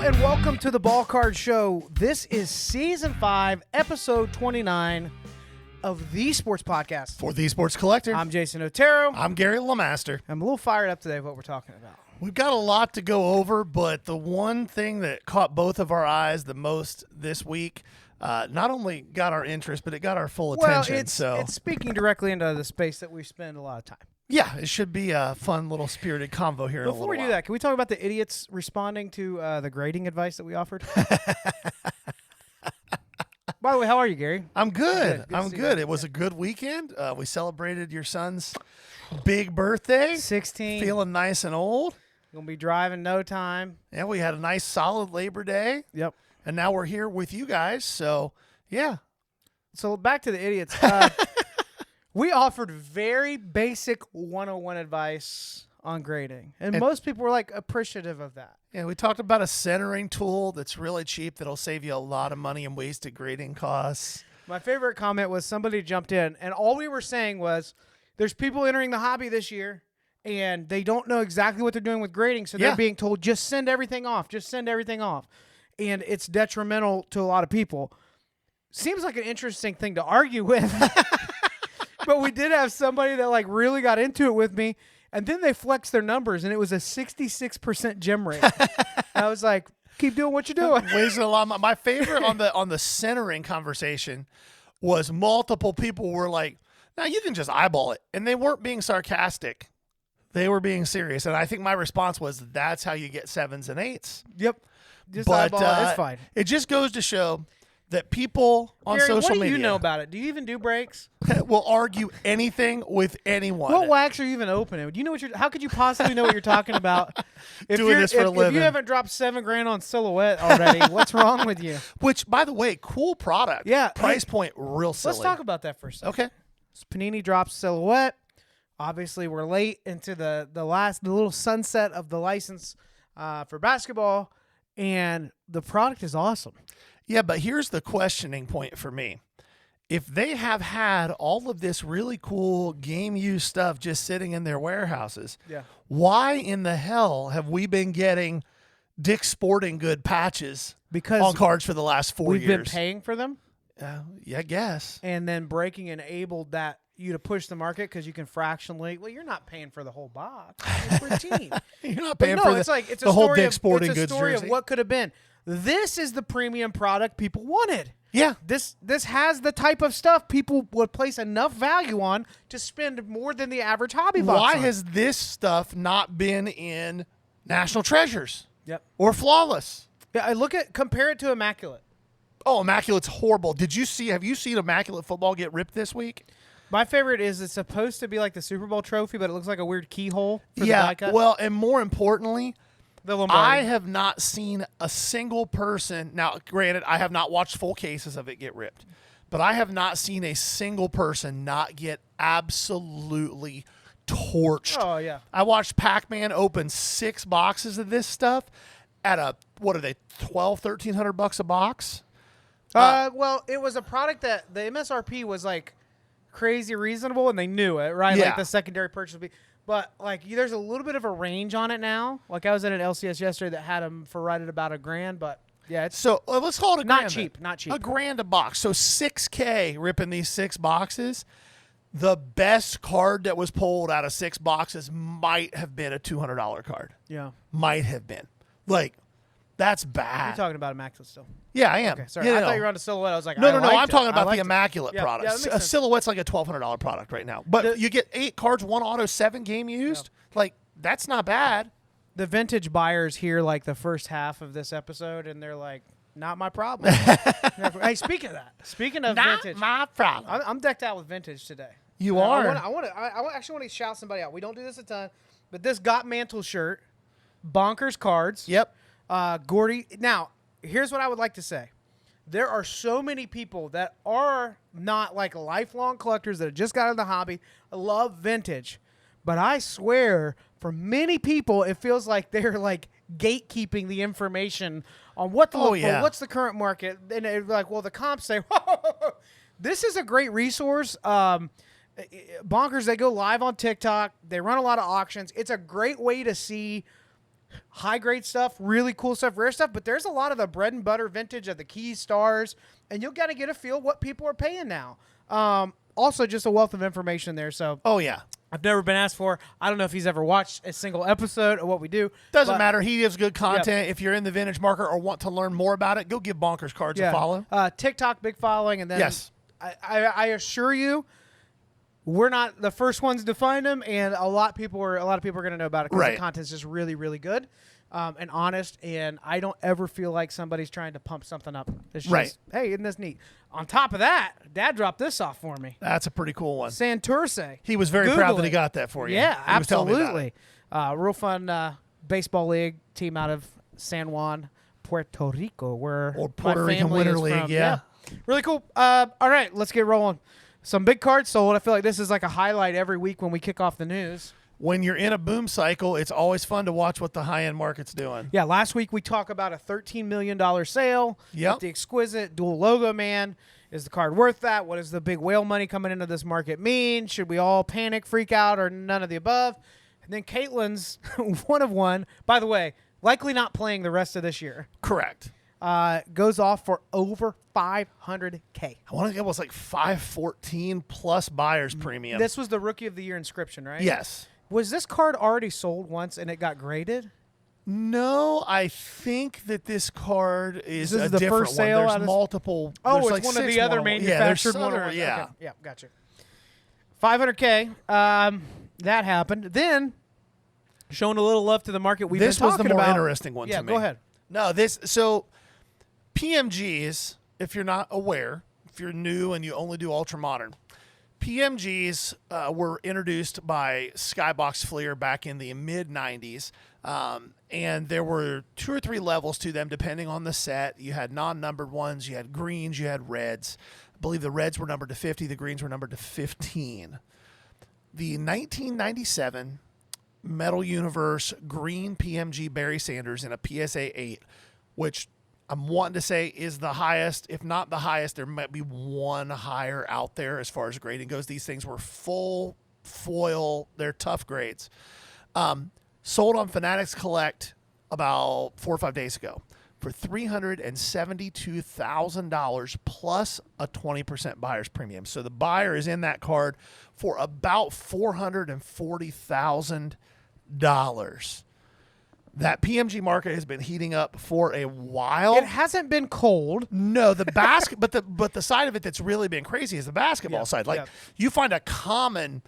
and welcome to the Ballcard Show. This is Season 5, Episode 29 of the Sports Podcast. For the Sports Collector. I'm Jason Otero. I'm Gary LeMaster. I'm a little fired up today of what we're talking about. We've got a lot to go over, but the one thing that caught both of our eyes the most this week not only got our interest, but it got our full attention. It's speaking directly into the space that we spend a lot of time. Yeah, it should be a fun little spirited convo here in a little Before we do that, can we talk about the idiots responding to the grading advice that we offered? By the way, how are you, Gary? I'm good. I'm good. It was a good weekend. We celebrated your son's big birthday. 16. Feeling nice and old. Gonna be driving no time. Yeah, we had a nice solid Labor Day. Yep. And now we're here with you guys. So, yeah. So back to the idiots. We offered very basic 101 advice on grading. And most people were like appreciative of that. Yeah, we talked about a centering tool that's really cheap that'll save you a lot of money and wasted grading costs. My favorite comment was somebody jumped in, and all we were saying was there's people entering the hobby this year, and they don't know exactly what they're doing with grading, so they're being told, just send everything off. Just send everything off. And it's detrimental to a lot of people. Seems like an interesting thing to argue with. But we did have somebody that like really got into it with me, and then they flexed their numbers, and it was a 66% gem rate. I was like, keep doing what you're doing. Wasting a lot of my favorite on the centering conversation was multiple people were like, now you can just eyeball it. And they weren't being sarcastic. They were being serious. And I think my response was, that's how you get 7s and 8s. Yep. Just eyeball it. It's fine. It just goes to show that people on Gary, social media. What do you know about it? Do you even do breaks? will argue anything with anyone. What wax are you even opening? Do you know what you're? How could you possibly know what you're talking about? Doing this for a living. If you haven't dropped $7,000 on Silhouette already, what's wrong with you? Which, by the way, cool product. Yeah. Price point, real silly. Let's talk about that for a second. Okay. So Panini drops Silhouette. Obviously, we're late into the little sunset of the license for basketball, and the product is awesome. Yeah, but here's the questioning point for me. If they have had all of this really cool game-use stuff just sitting in their warehouses, why in the hell have we been getting Dick's Sporting Good patches on cards for the last 4 years? We've been paying for them? Yeah, I guess. And then Breaking enabled you to push the market because you can fractionally. Well, you're not paying for the whole box. It's routine. You're not paying for the whole Dick's Sporting Goods jersey. It's a story of what could have been. This is the premium product people wanted. Yeah. This has the type of stuff people would place enough value on to spend more than the average hobby box. Why has this stuff not been in National Treasures? Yep. Or Flawless? Yeah, compare it to Immaculate. Oh, Immaculate's horrible. Have you seen Immaculate football get ripped this week? My favorite is it's supposed to be like the Super Bowl trophy, but it looks like a weird keyhole for the die cut. Well, and more importantly, the Lombardi. I have not seen a single person. Now, granted, I have not watched full cases of it get ripped, but I have not seen a single person not get absolutely torched. Oh, yeah. I watched Pac-Man open 6 boxes of this stuff at what are they, $1,200-$1,300 a box? Well, it was a product that the MSRP was like crazy reasonable, and they knew it, right? Yeah. Like the secondary purchase would be. But like, there's a little bit of a range on it now. Like I was at an LCS yesterday that had them for right at about $1,000. But yeah, it's so let's call it a grand. Not cheap. $1,000 a box. So $6K ripping these 6 boxes. The best card that was pulled out of 6 boxes might have been a $200 card. Yeah, might have been. Like, that's bad. You're talking about Immaculate still. Yeah, I am. Okay, sorry. Yeah, I thought you were on a Silhouette. I was like, no. I'm talking about the Immaculate product. Yeah, a Silhouette's like a $1,200 product right now. But you get 8 cards, 1 auto, 7 game used. Yeah. Like, that's not bad. The vintage buyers hear like the first half of this episode, and they're like, not my problem. Hey, speaking of not vintage. my problem. I'm decked out with vintage today. You are? I actually want to shout somebody out. We don't do this a ton, but this Got Mantle shirt, bonkers cards. Yep. Gordy. Now, here's what I would like to say. There are so many people that are not like lifelong collectors that have just got into the hobby, love vintage. But I swear, for many people, it feels like they're like gatekeeping the information on what to look for, what's the current market. And they're like, well, the comps say, this is a great resource. Bonkers, they go live on TikTok. They run a lot of auctions. It's a great way to see high grade stuff, really cool stuff, rare stuff, but there's a lot of the bread and butter vintage of the key stars, and you'll got to get a feel what people are paying now. Also, just a wealth of information there. So, oh yeah, I've never been asked for. I don't know if he's ever watched a single episode of what we do. Doesn't matter. He gives good content. Yep. If you're in the vintage market or want to learn more about it, go give Bonkers Cards a follow. TikTok, big following, and then yes, I assure you, we're not the first ones to find them, and a lot of people are going to know about it because the content's just really, really good. And honest, and I don't ever feel like somebody's trying to pump something up. It's just, hey, isn't this neat? On top of that, Dad dropped this off for me. That's a pretty cool one. Santurce. He was very proud that he got that for you. Yeah, absolutely. Real fun baseball league team out of San Juan, Puerto Rico, where or Puerto Rican Winter League. From. Yeah, really cool. All right, let's get rolling. Some big cards sold. I feel like this is like a highlight every week when we kick off the news. When you're in a boom cycle, it's always fun to watch what the high-end market's doing. Yeah, last week we talked about a $13 million sale. Yep. The exquisite dual logo man. Is the card worth that? What does the big whale money coming into this market mean? Should we all panic, freak out, or none of the above? And then Caitlin's one of one. By the way, likely not playing the rest of this year. Correct. Goes off for over $500K. I want to get was like $514 plus buyer's premium. This was the Rookie of the Year inscription, right? Yes. Was this card already sold once and it got graded? No, I think that this card is a the different first sale. One. There's multiple. Oh, there's it's like one of the other manufactured ones. Yeah, okay. Yeah, gotcha. $500K. That happened. Then, showing a little love to the market. This was the more interesting one to me. Yeah, go ahead. No, so PMGs, if you're not aware, if you're new and you only do ultra modern, PMGs were introduced by Skybox Fleer back in the mid-90s, and there were 2 or 3 levels to them depending on the set. You had non-numbered ones, you had greens, you had reds. I believe the reds were numbered to 50, the greens were numbered to 15. The 1997 Metal Universe green PMG Barry Sanders in a PSA 8, which I'm wanting to say is the highest, if not the highest. There might be one higher out there as far as grading goes. These things were full foil. They're tough grades. Sold on Fanatics Collect about 4 or 5 days ago for $372,000 plus a 20% buyer's premium. So the buyer is in that card for about $440,000. That PMG market has been heating up for a while. It hasn't been cold. No, the but the side of it that's really been crazy is the basketball side. Like you find a common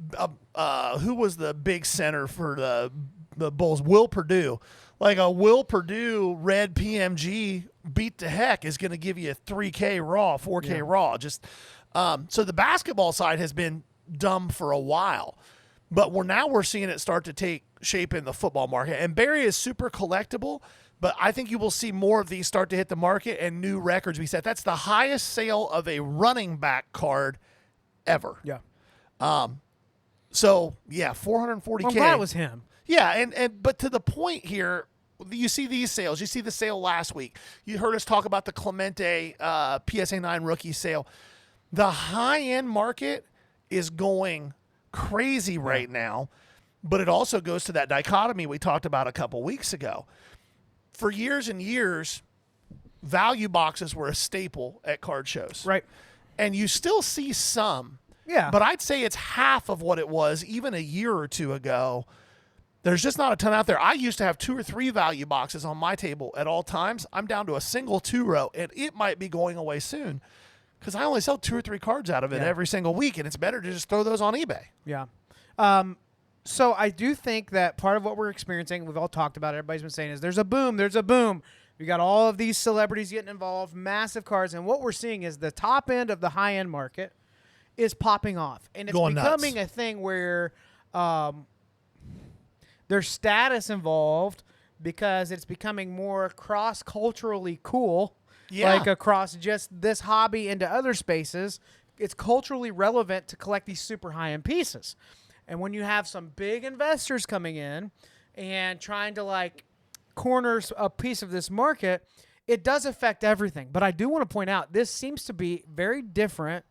who was the big center for the Bulls? Will Purdue. Like a Will Purdue red PMG beat to heck is going to give you a 3K raw, 4K raw. Just so the basketball side has been dumb for a while. But we're seeing it start to take shape in the football market. And Barry is super collectible, but I think you will see more of these start to hit the market and new records be set. That's the highest sale of a running back card ever. Yeah. So, yeah, $440K. I'm glad it was him. Yeah, but to the point here, you see these sales. You see the sale last week. You heard us talk about the Clemente PSA 9 rookie sale. The high-end market is going crazy right now, but it also goes to that dichotomy we talked about a couple weeks ago. For years and years, value boxes were a staple at card shows. Right. And you still see some. Yeah. But I'd say it's half of what it was even a year or two ago. There's just not a ton out there. I used to have 2 or 3 value boxes on my table at all times. I'm down to a single 2-row, and it might be going away soon because I only sell 2 or 3 cards out of it every single week, and it's better to just throw those on eBay. Yeah. So I do think that part of what we're experiencing, we've all talked about it, everybody's been saying, is there's a boom, there's a boom. We got all of these celebrities getting involved, massive cards, and what we're seeing is the top end of the high-end market is popping off. And it's becoming a thing where there's status involved because it's becoming more cross-culturally cool. Yeah. Like across just this hobby into other spaces, it's culturally relevant to collect these super high-end pieces. And when you have some big investors coming in and trying to like corner a piece of this market, it does affect everything. But I do want to point out, this seems to be very different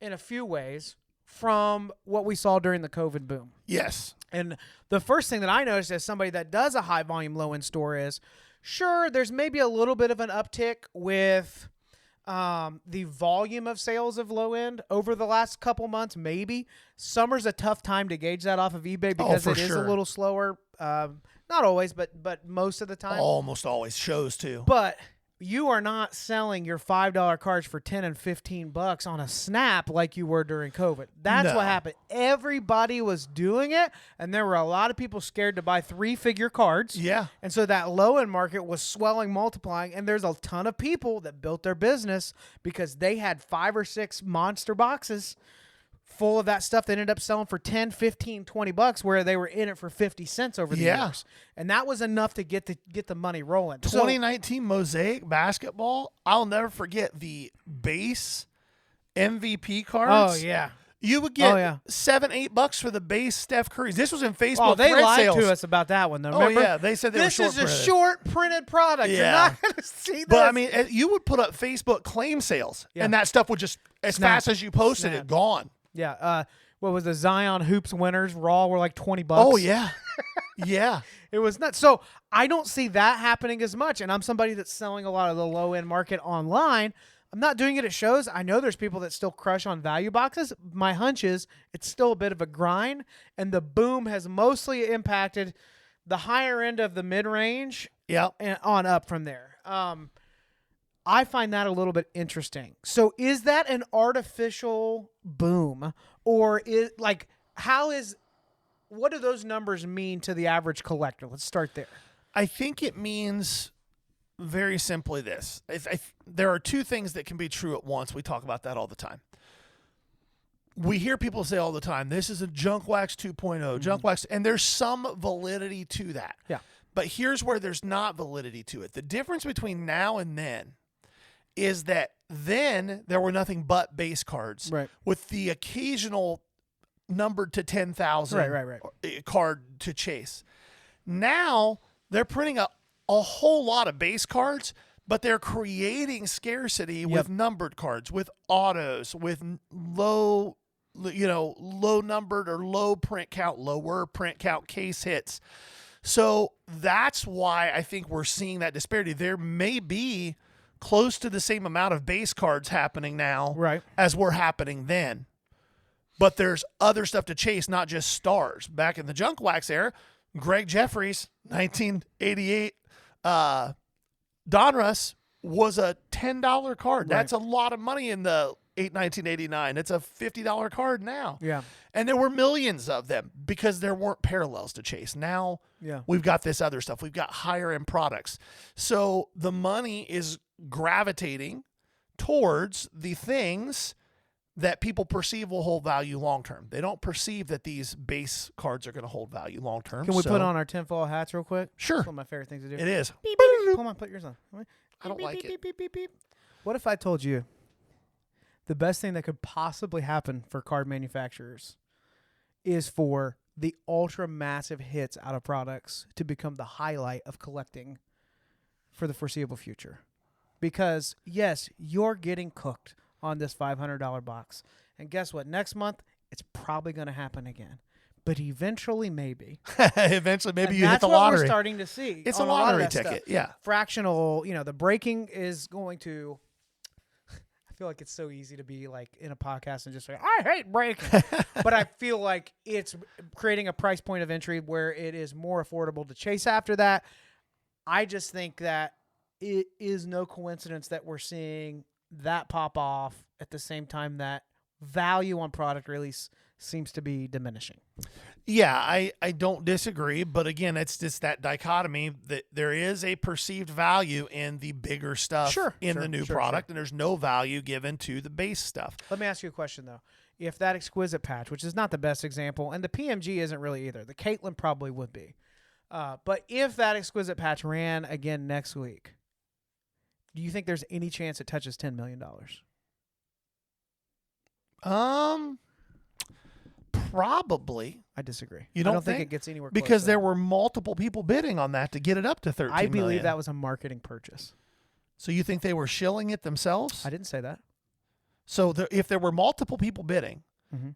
in a few ways from what we saw during the COVID boom. Yes. And the first thing that I noticed as somebody that does a high volume low end store is, sure, there's maybe a little bit of an uptick with the volume of sales of low end over the last couple months. Maybe summer's a tough time to gauge that off of eBay because it is a little slower. Not always, but most of the time. Almost always shows too. But you are not selling your $5 cards for $10 and $15 on a snap like you were during COVID. That's what happened. Everybody was doing it, and there were a lot of people scared to buy 3-figure cards. Yeah. And so that low-end market was swelling, multiplying, and there's a ton of people that built their business because they had 5 or 6 monster boxes full of that stuff that ended up selling for $10, $15, $20 where they were in it for 50 cents over the years. And that was enough to get the money rolling. 2019 Mosaic basketball, I'll never forget the base MVP cards. Oh, yeah. You would get $7-8 for the base Steph Curry's. This was in Facebook. Oh, they lied sales. to us about that one, though. Remember? Oh, yeah. They said they were short printed. This is a short printed product. Yeah. You're not going to see this. But, I mean, you would put up Facebook claim sales, and that stuff would just, as fast as you posted it, gone. Yeah. What was the Zion Hoops winners? Raw were like $20. Oh, yeah. Yeah. It was nuts. So I don't see that happening as much. And I'm somebody that's selling a lot of the low end market online. I'm not doing it at shows. I know there's people that still crush on value boxes. My hunch is it's still a bit of a grind. And the boom has mostly impacted the higher end of the mid range. Yep. And on up from there. I find that a little bit interesting. So is that an artificial boom, or is what do those numbers mean to the average collector? Let's start there. I think it means very simply this. There are two things that can be true at once. We talk about that all the time. We hear people say all the time, this is a junk wax 2.0, junk wax, and there's some validity to that. Yeah. But here's where there's not validity to it. The difference between now and then is that then there were nothing but base cards, with the occasional numbered to 10,000 card to chase. Now they're printing a whole lot of base cards, but they're creating scarcity with numbered cards, with autos, with low numbered or lower print count case hits. So that's why I think we're seeing that disparity. There may be close to the same amount of base cards happening now as were happening then. But there's other stuff to chase, not just stars. Back in the junk wax era, Greg Jeffries, 1988, Donruss was a $10 card. That's a lot of money in the 1989. It's a $50 card now. Yeah. And there were millions of them because there weren't parallels to chase. Now we've got this other stuff. We've got higher end products. So the money is gravitating towards the things that people perceive will hold value long term. They don't perceive that these base cards are going to hold value long term. Can we put on our tinfoil hats real quick? Sure. That's one of my favorite things to do. It is. Beep, beep. Come on, put yours on. I don't like it. Beep, beep, beep. What if I told you the best thing that could possibly happen for card manufacturers is for the ultra massive hits out of products to become the highlight of collecting for the foreseeable future? Because, yes, you're getting cooked on this $500 box. And guess what? Next month, it's probably going to happen again. But eventually, maybe. Eventually, maybe and you hit the lottery. That's what we're starting to see. It's a lottery ticket, stuff. Fractional, the breaking is going to... I feel like it's so easy to be like in a podcast and just say, I hate breaking. But I feel like it's creating a price point of entry where it is more affordable to chase after that. I just think that it is no coincidence that we're seeing that pop off at the same time that value on product release seems to be diminishing. Yeah, I don't disagree. But again, it's just that dichotomy that there is a perceived value in the bigger stuff in the new product, and there's no value given to the base stuff. Let me ask you a question, though. If that exquisite patch, which is not the best example, and the PMG isn't really either, the Caitlin probably would be. But if that exquisite patch ran again next week, do you think there's any chance it touches $10 million? Probably. I disagree. You I don't think it gets anywhere close. Because there were multiple people bidding on that to get it up to 13 I believe million. that was a marketing purchase. So you think they were shilling it themselves? I didn't say that. So if there were multiple people bidding,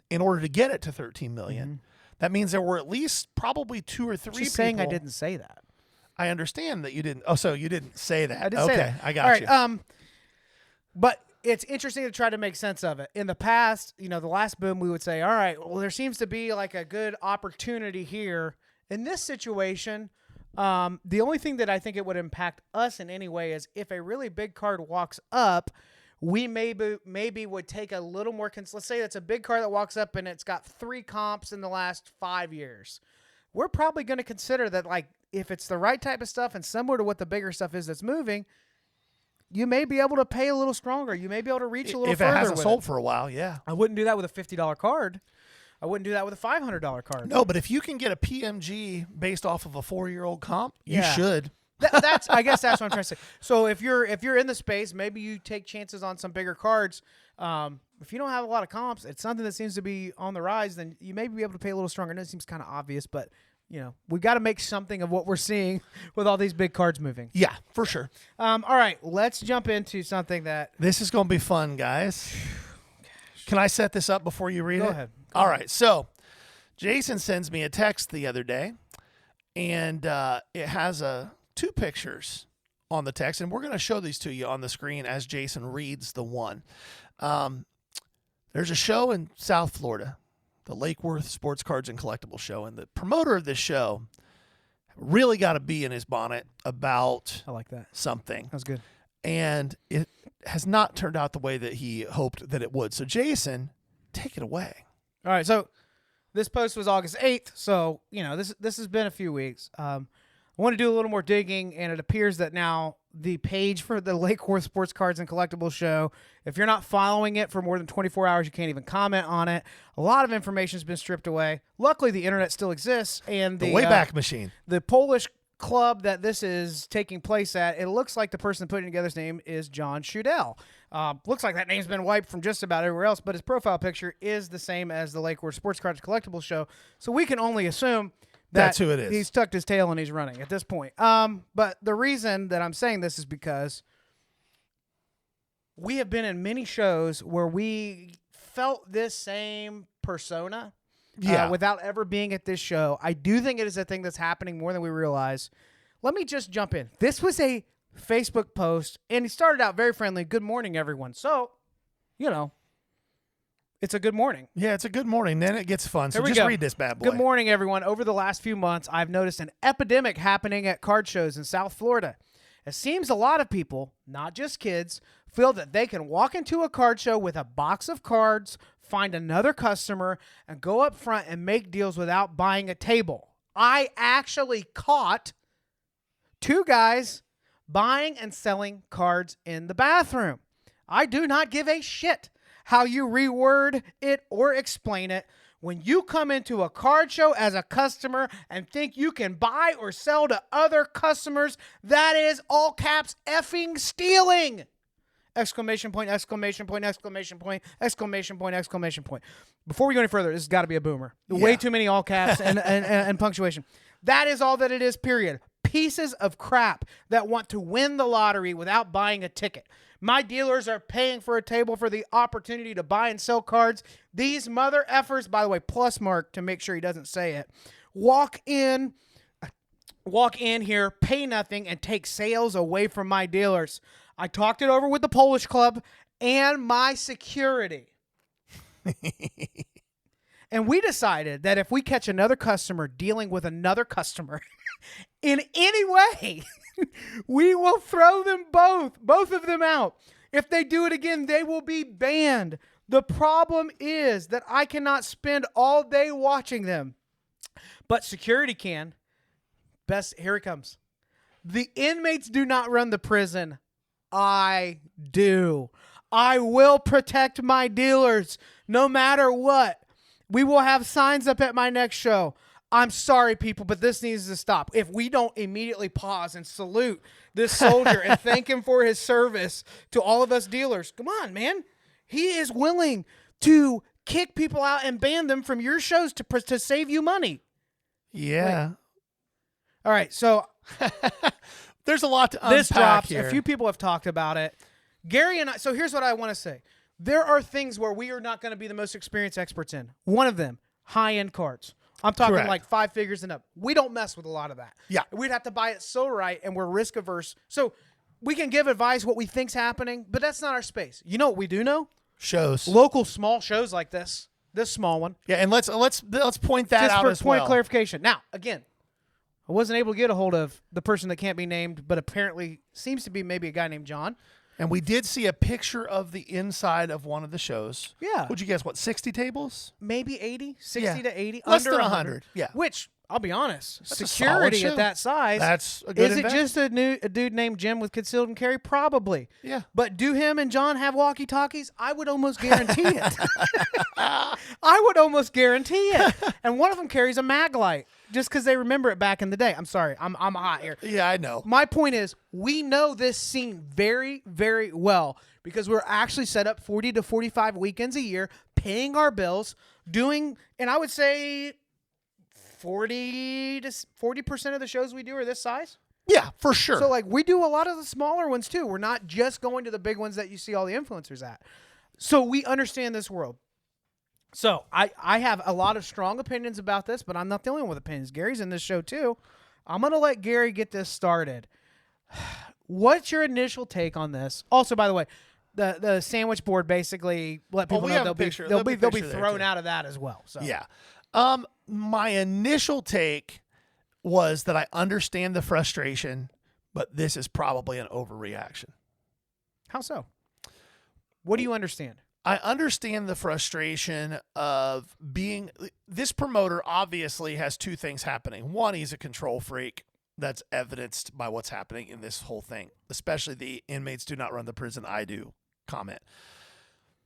in order to get it to 13 million. That means there were at least probably 2 or 3 people. Saying I didn't say that. I understand that you didn't. Oh, so you didn't say that. I didn't say that. I got you. But it's interesting to try to make sense of it. In the past, the last boom, we would say, all right, well, there seems to be like a good opportunity here. In this situation, the only thing that I think it would impact us in any way is if a really big card walks up, we maybe would take a little more. Let's say it's a big card that walks up and it's got 3 comps in the last 5 years. We're probably going to consider that, like, if it's the right type of stuff and similar to what the bigger stuff is that's moving, you may be able to pay a little stronger. You may be able to reach a little further. If it hasn't sold for a while, yeah. I wouldn't do that with a $50 card. I wouldn't do that with a $500 card. No, but if you can get a PMG based off of a 4-year-old comp, you should. I guess that's what I'm trying to say. So if you're in the space, maybe you take chances on some bigger cards. If you don't have a lot of comps, it's something that seems to be on the rise, then you may be able to pay a little stronger. I know it seems kind of obvious, but we've got to make something of what we're seeing with all these big cards moving. Yeah, for sure. All right, let's jump into something that... This is going to be fun, guys. Can I set this up before you read it? Go ahead. All right, so Jason sends me a text the other day, and it has 2 pictures on the text, and we're going to show these to you on the screen as Jason reads the one. There's a show in South Florida, the Lake Worth Sports Cards and Collectibles Show, and the promoter of this show really got a bee in his bonnet about I like that. something. That was good. And it has not turned out the way that he hoped that it would. So, Jason, take it away. All right, so this post was August 8th, so, this has been a few weeks. I want to do a little more digging, and it appears that now the page for the Lake Worth Sports Cards and Collectibles Show, if you're not following it for more than 24 hours, you can't even comment on it. A lot of information has been stripped away. Luckily, the internet still exists, and the Wayback Machine. The Polish club that this is taking place at, it looks like the person putting together's name is John Shudell. Looks like that name's been wiped from just about everywhere else, but his profile picture is the same as the Lake Worth Sports Cards and Collectibles Show, so we can only assume that's who it is. He's tucked his tail and he's running at this point. But the reason that I'm saying this is because we have been in many shows where we felt this same persona without ever being at this show. I do think it is a thing that's happening more than we realize. Let me just jump in. This was a Facebook post, and he started out very friendly. Good morning, everyone. So, it's a good morning. Yeah, it's a good morning. Then it gets fun. So just read this bad boy. Good morning, everyone. Over the last few months, I've noticed an epidemic happening at card shows in South Florida. It seems a lot of people, not just kids, feel that they can walk into a card show with a box of cards, find another customer, and go up front and make deals without buying a table. I actually caught 2 guys buying and selling cards in the bathroom. I do not give a shit how you reword it or explain it. When you come into a card show as a customer and think you can buy or sell to other customers, that is all caps effing stealing. Exclamation point, exclamation point, exclamation point, exclamation point, exclamation point. Before we go any further, this has got to be a boomer. Yeah. Way too many all caps and punctuation. That is all that it is, period. Pieces of crap that want to win the lottery without buying a ticket. My dealers are paying for a table for the opportunity to buy and sell cards. These mother effers, by the way, plus mark to make sure he doesn't say it, walk in here, pay nothing, and take sales away from my dealers. I talked it over with the Polish club and my security. And we decided that if we catch another customer dealing with another customer in any way, we will throw them both of them out. If they do it again, they will be banned. The problem is that I cannot spend all day watching them, but security can. Here it comes. The inmates do not run the prison. I do. I will protect my dealers no matter what. We will have signs up at my next show. I'm sorry, people, but this needs to stop. If we don't immediately pause and salute this soldier and thank him for his service to all of us dealers, come on, man. He is willing to kick people out and ban them from your shows to save you money. Yeah. Wait. All right, so there's a lot to unpack this drops. here. A few people have talked about it. Gary and I, so here's what I want to say. There are things where we are not going to be the most experienced experts in. One of them, high-end cards. I'm talking Correct. like 5 figures and up. We don't mess with a lot of that. Yeah. We'd have to buy it so right, and we're risk averse. So we can give advice what we think's happening, but that's not our space. You know what we do know? Shows. Local small shows like this small one. Yeah, and let's point that Just out for as point well. of clarification. Now, again, I wasn't able to get a hold of the person that can't be named, but apparently seems to be maybe a guy named John. And we did see a picture of the inside of one of the shows. Yeah. Would you guess what? 60 tables? Maybe 80, 60 to 80. Less under than 100. Yeah. Which, I'll be honest, That's a security solid show. at that size. That's a good Is it investment. just a dude named Jim with concealed and carry? Probably. Yeah. But do him and John have walkie-talkies? I would almost guarantee it. I would almost guarantee it. And one of them carries a mag light just because they remember it back in the day. I'm sorry. I'm hot here. Yeah, I know. My point is, we know this scene very, very well because we're actually set up 40 to 45 weekends a year, paying our bills, doing, and I would say 40% of the shows we do are this size. Yeah, for sure. So, like, we do a lot of the smaller ones, too. We're not just going to the big ones that you see all the influencers at. So, we understand this world. So, I have a lot of strong opinions about this, but I'm not the only one with opinions. Gary's in this show, too. I'm going to let Gary get this started. What's your initial take on this? Also, by the way, the sandwich board basically let people know they'll be thrown out of that as well. So yeah. My initial take was that I understand the frustration, but this is probably an overreaction. How so? What do you understand? I understand the frustration of this promoter obviously has two things happening. One, he's a control freak. That's evidenced by what's happening in this whole thing, especially the inmates do not run the prison, I do comment.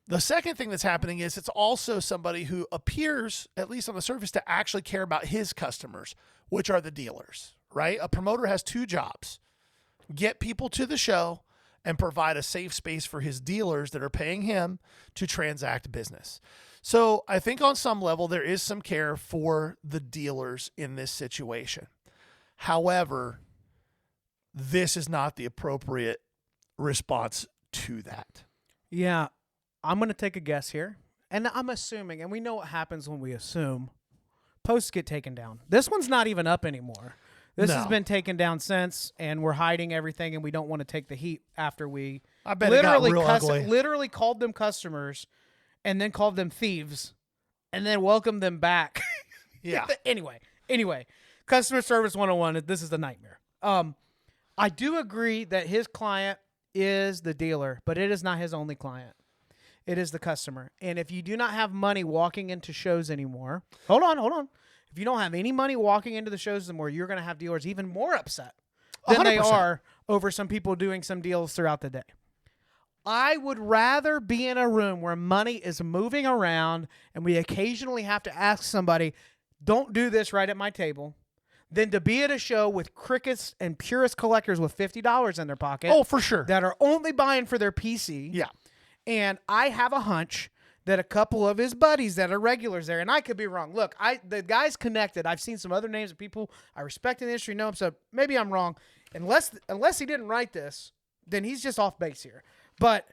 The second thing that's happening is it's also somebody who appears, at least on the surface, to actually care about his customers, which are the dealers, right? A promoter has two jobs: get people to the show and provide a safe space for his dealers that are paying him to transact business. So I think on some level there is some care for the dealers in this situation. However, this is not the appropriate response to that. Yeah, I'm going to take a guess here. And I'm assuming, and we know what happens when we assume, posts get taken down. This one's not even up anymore. This has been taken down since, and we're hiding everything, and we don't want to take the heat after we literally called them customers and then called them thieves and then welcomed them back. Yeah. Anyway, customer service 101, this is a nightmare. I do agree that his client is the dealer, but it is not his only client. It is the customer. And if you do not have money walking into shows anymore, hold on. If you don't have any money walking into the shows anymore, you're going to have dealers even more upset than 100%. they are over some people doing some deals throughout the day. I would rather be in a room where money is moving around and we occasionally have to ask somebody, don't do this right at my table, than to be at a show with crickets and purist collectors with $50 in their pocket. Oh, for sure. That are only buying for their PC. Yeah. And I have a hunch that a couple of his buddies that are regulars there, and I could be wrong. Look, the guy's connected. I've seen some other names of people I respect in the industry, know him, so maybe I'm wrong. Unless he didn't write this, then he's just off base here. But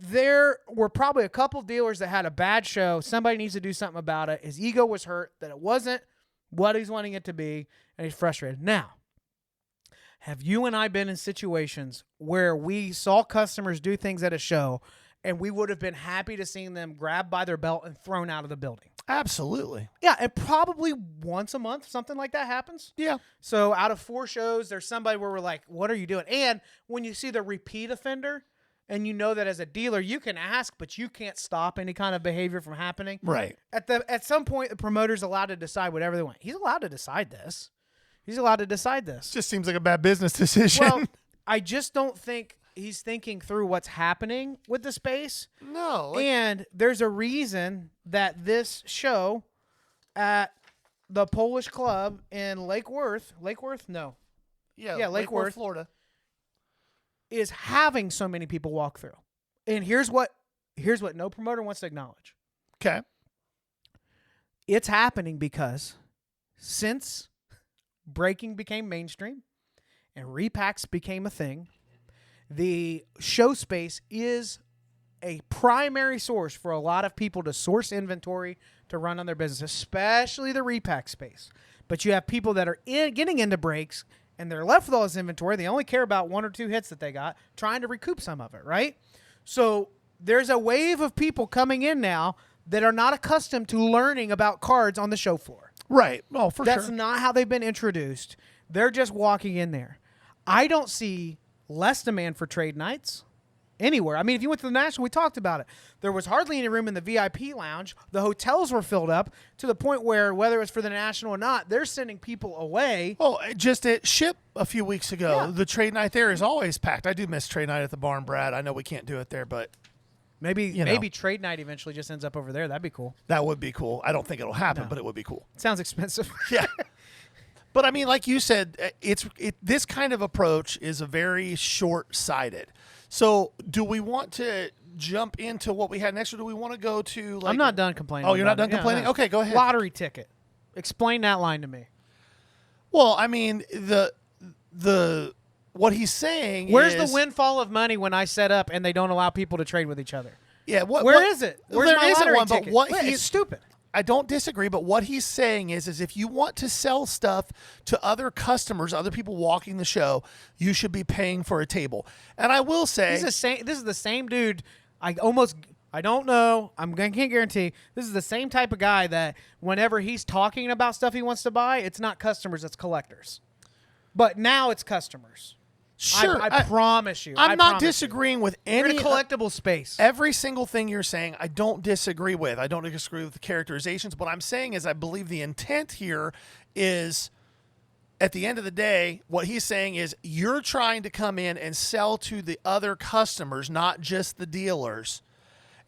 there were probably a couple dealers that had a bad show. Somebody needs to do something about it. His ego was hurt that it wasn't what he's wanting it to be, and he's frustrated. Now, have you and I been in situations where we saw customers do things at a show and we would have been happy to see them grabbed by their belt and thrown out of the building? Absolutely. Yeah, and probably once a month, something like that happens. Yeah. So out of 4 shows, there's somebody where we're like, what are you doing? And when you see the repeat offender, and you know that as a dealer, you can ask, but you can't stop any kind of behavior from happening. Right. At some point, the promoter's allowed to decide whatever they want. He's allowed to decide this. Just seems like a bad business decision. Well, I just don't think he's thinking through what's happening with the space. No. And there's a reason that this show at the Polish Club in Lake Worth, no. Yeah, Lake Worth, Florida, is having so many people walk through. And here's what no promoter wants to acknowledge. Okay. It's happening because since breaking became mainstream and repacks became a thing, the show space is a primary source for a lot of people to source inventory to run on their business, especially the repack space. But you have people that are getting into breaks, and they're left with all this inventory. They only care about 1 or 2 hits that they got, trying to recoup some of it, right? So there's a wave of people coming in now that are not accustomed to learning about cards on the show floor. Right. Oh, for sure. That's not how they've been introduced. They're just walking in there. I don't see less demand for trade nights anywhere. I mean, if you went to the National, we talked about it. There was hardly any room in the VIP lounge. The hotels were filled up to the point where, whether it's for the National or not, they're sending people away. Oh, just at SHIP a few weeks ago, the trade night there is always packed. I do miss trade night at the barn, Brad. I know we can't do it there, but maybe trade night eventually just ends up over there. That'd be cool. That would be cool. I don't think it'll happen, but it would be cool. Sounds expensive. Yeah. But I mean, like you said, this kind of approach is a very short-sighted. So do we want to jump into what we had next, or do we want to go to I'm not done complaining. Oh, you're not done complaining? No. Okay, go ahead. Lottery ticket. Explain that line to me. Well, I mean, the what he's saying Where's is, the windfall of money when I set up and they don't allow people to trade with each other? Yeah, Where is it? Where's my isn't lottery one, ticket? but what It's stupid. I don't disagree, but what he's saying is if you want to sell stuff to other customers, other people walking the show, you should be paying for a table. And I will say, this is the same dude. I don't know. I can't guarantee. This is the same type of guy that whenever he's talking about stuff he wants to buy, it's not customers, it's collectors. But now it's customers. Sure, I promise you. I'm not disagreeing with any collectible space. Every single thing you're saying, I don't disagree with. I don't disagree with the characterizations. What I'm saying is I believe the intent here is, at the end of the day, what he's saying is you're trying to come in and sell to the other customers, not just the dealers.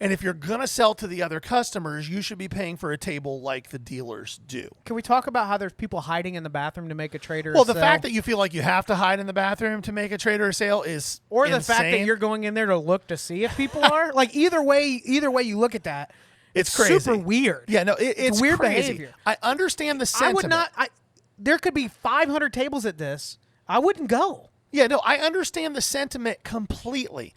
And if you're going to sell to the other customers, you should be paying for a table like the dealers do. Can we talk about how there's people hiding in the bathroom to make a trade or Well, a the sale? fact that you feel like you have to hide in the bathroom to make a trade or a sale is Or the insane. fact that you're going in there to look to see if people are. Like, either way you look at that, it's crazy. Super weird. Yeah, no, it's weird crazy. behavior. I understand the sentiment. I would not. There could be 500 tables at this. I wouldn't go. Yeah, no, I understand the sentiment completely.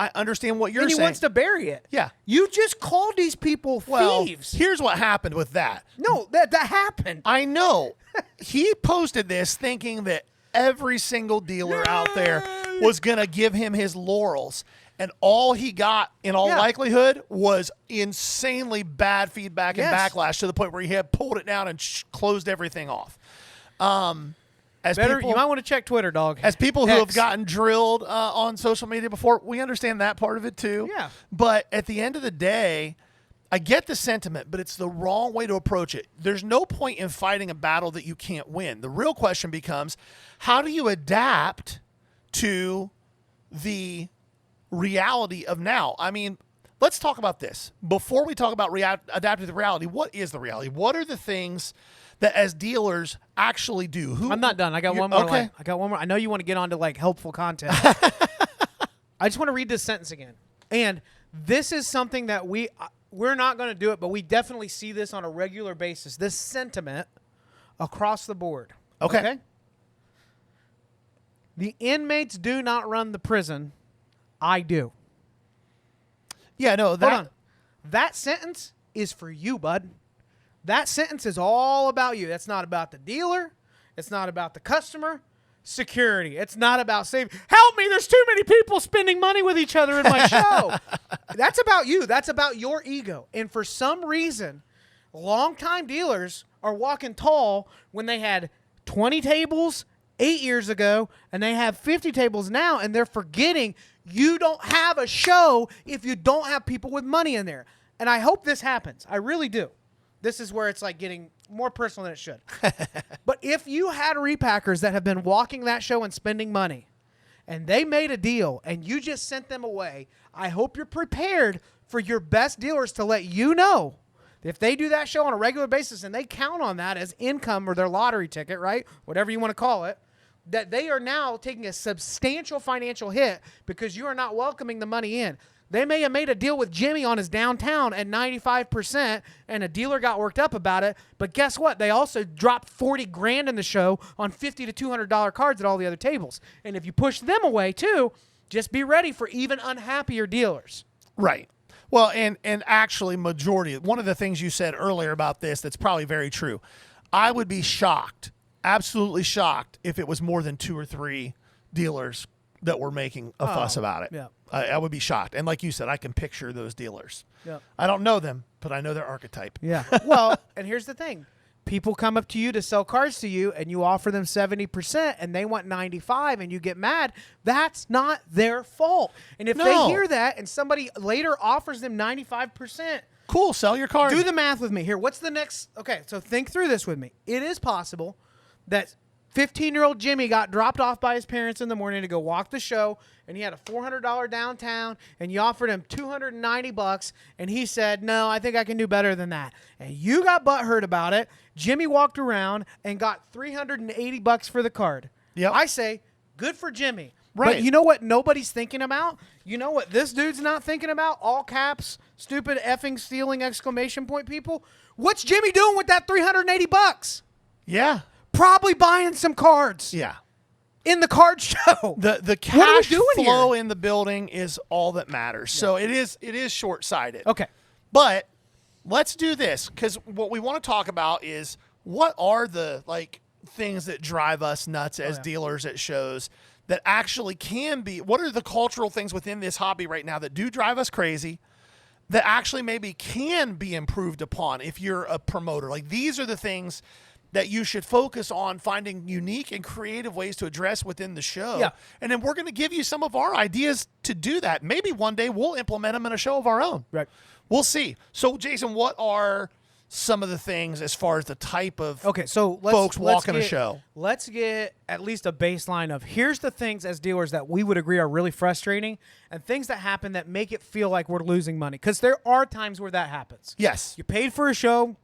I understand what you're saying. And he wants to bury it. Yeah. You just called these people thieves. Here's what happened with that. No, that happened. I know. He posted this thinking that every single dealer out there was going to give him his laurels. And all he got, in all likelihood, was insanely bad feedback and backlash to the point where he had pulled it down and closed everything off. You might want to check Twitter, dog. As people who have gotten drilled on social media before, we understand that part of it too. Yeah. But at the end of the day, I get the sentiment, but it's the wrong way to approach it. There's no point in fighting a battle that you can't win. The real question becomes, how do you adapt to the reality of now? I mean, let's talk about this. Before we talk about adapting to the reality, what is the reality? What are the things that as dealers actually do? I'm not done. I got one more. Okay. I got one more. I know you want to get on to like helpful content. I just want to read this sentence again. And this is something that we're not going to do it, but we definitely see this on a regular basis. This sentiment across the board. Okay. The inmates do not run the prison. I do. Yeah, no, Hold on. That sentence is for you, bud. That sentence is all about you. That's not about the dealer. It's not about the customer. Security. It's not about saving. Help me, there's too many people spending money with each other in my show. That's about you. That's about your ego. And for some reason, longtime dealers are walking tall when they had 20 tables 8 years ago and they have 50 tables now, and they're forgetting you don't have a show if you don't have people with money in there. And I hope this happens. I really do. This is where it's like getting more personal than it should. But if you had repackers that have been walking that show and spending money, and they made a deal and you just sent them away, I hope you're prepared for your best dealers to let you know if they do that show on a regular basis and they count on that as income or their lottery ticket, right? Whatever you want to call it, that they are now taking a substantial financial hit because you are not welcoming the money in. They may have made a deal with Jimmy on his downtown at 95%, and a dealer got worked up about it. But guess what? They also dropped $40,000 in the show on $50 to $200 cards at all the other tables. And if you push them away too, just be ready for even unhappier dealers. Right. Well, and actually one of the things you said earlier about this that's probably very true. I would be shocked, absolutely shocked, if it was more than 2 or 3 dealers that were making a fuss about it. Yeah. I would be shocked. And like you said, I can picture those dealers. Yeah. I don't know them, but I know their archetype. Yeah. Well, and here's the thing. People come up to you to sell cars to you, and you offer them 70%, and they want 95%, and you get mad. That's not their fault. And if they hear that, and somebody later offers them 95%, cool, sell your car. Do the math with me here. What's the next? Okay, so think through this with me. It is possible that 15-year-old Jimmy got dropped off by his parents in the morning to go walk the show, and he had a $400 downtown, and you offered him $290, and he said, no, I think I can do better than that. And you got butthurt about it. Jimmy walked around and got $380 for the card. Yep. I say, good for Jimmy. Right. But you know what nobody's thinking about? You know what this dude's not thinking about? All caps, stupid effing stealing exclamation point people. What's Jimmy doing with that $380? Yeah. Probably buying some cards. Yeah. In the card show. The cash flow in the building is all that matters. Yeah. So it is short-sighted. Okay. But let's do this, because what we want to talk about is what are the things that drive us nuts as dealers at shows that actually can be, what are the cultural things within this hobby right now that do drive us crazy that actually maybe can be improved upon if you're a promoter? Like, these are the things that you should focus on finding unique and creative ways to address within the show. Yeah. And then we're going to give you some of our ideas to do that. Maybe one day we'll implement them in a show of our own. Right. We'll see. So, Jason, what are some of the things as far as the type of folks walking a show? Let's get at least a baseline of here's the things as dealers that we would agree are really frustrating and things that happen that make it feel like we're losing money. Because there are times where that happens. Yes. You paid for a show.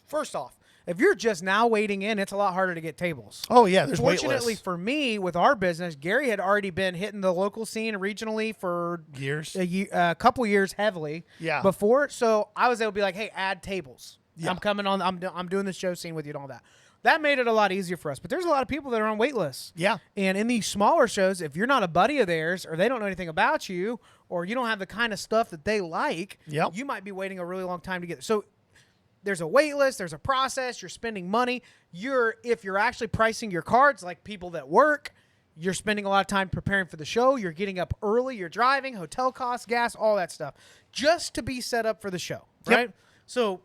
First off, if you're just now waiting in, it's a lot harder to get tables. Oh, yeah, there's wait Fortunately lists. for me, with our business, Gary had already been hitting the local scene regionally for years, a couple years heavily before. So I was able to be like, hey, add tables. Yeah. I'm coming on. I'm doing this show scene with you and all that. That made it a lot easier for us. But there's a lot of people that are on wait lists. Yeah. And in these smaller shows, if you're not a buddy of theirs or they don't know anything about you or you don't have the kind of stuff that they like, you might be waiting a really long time to get there. So there's a wait list, there's a process, you're spending money. If you're actually pricing your cards like people that work, you're spending a lot of time preparing for the show, you're getting up early, you're driving, hotel costs, gas, all that stuff, just to be set up for the show, right? Yep. So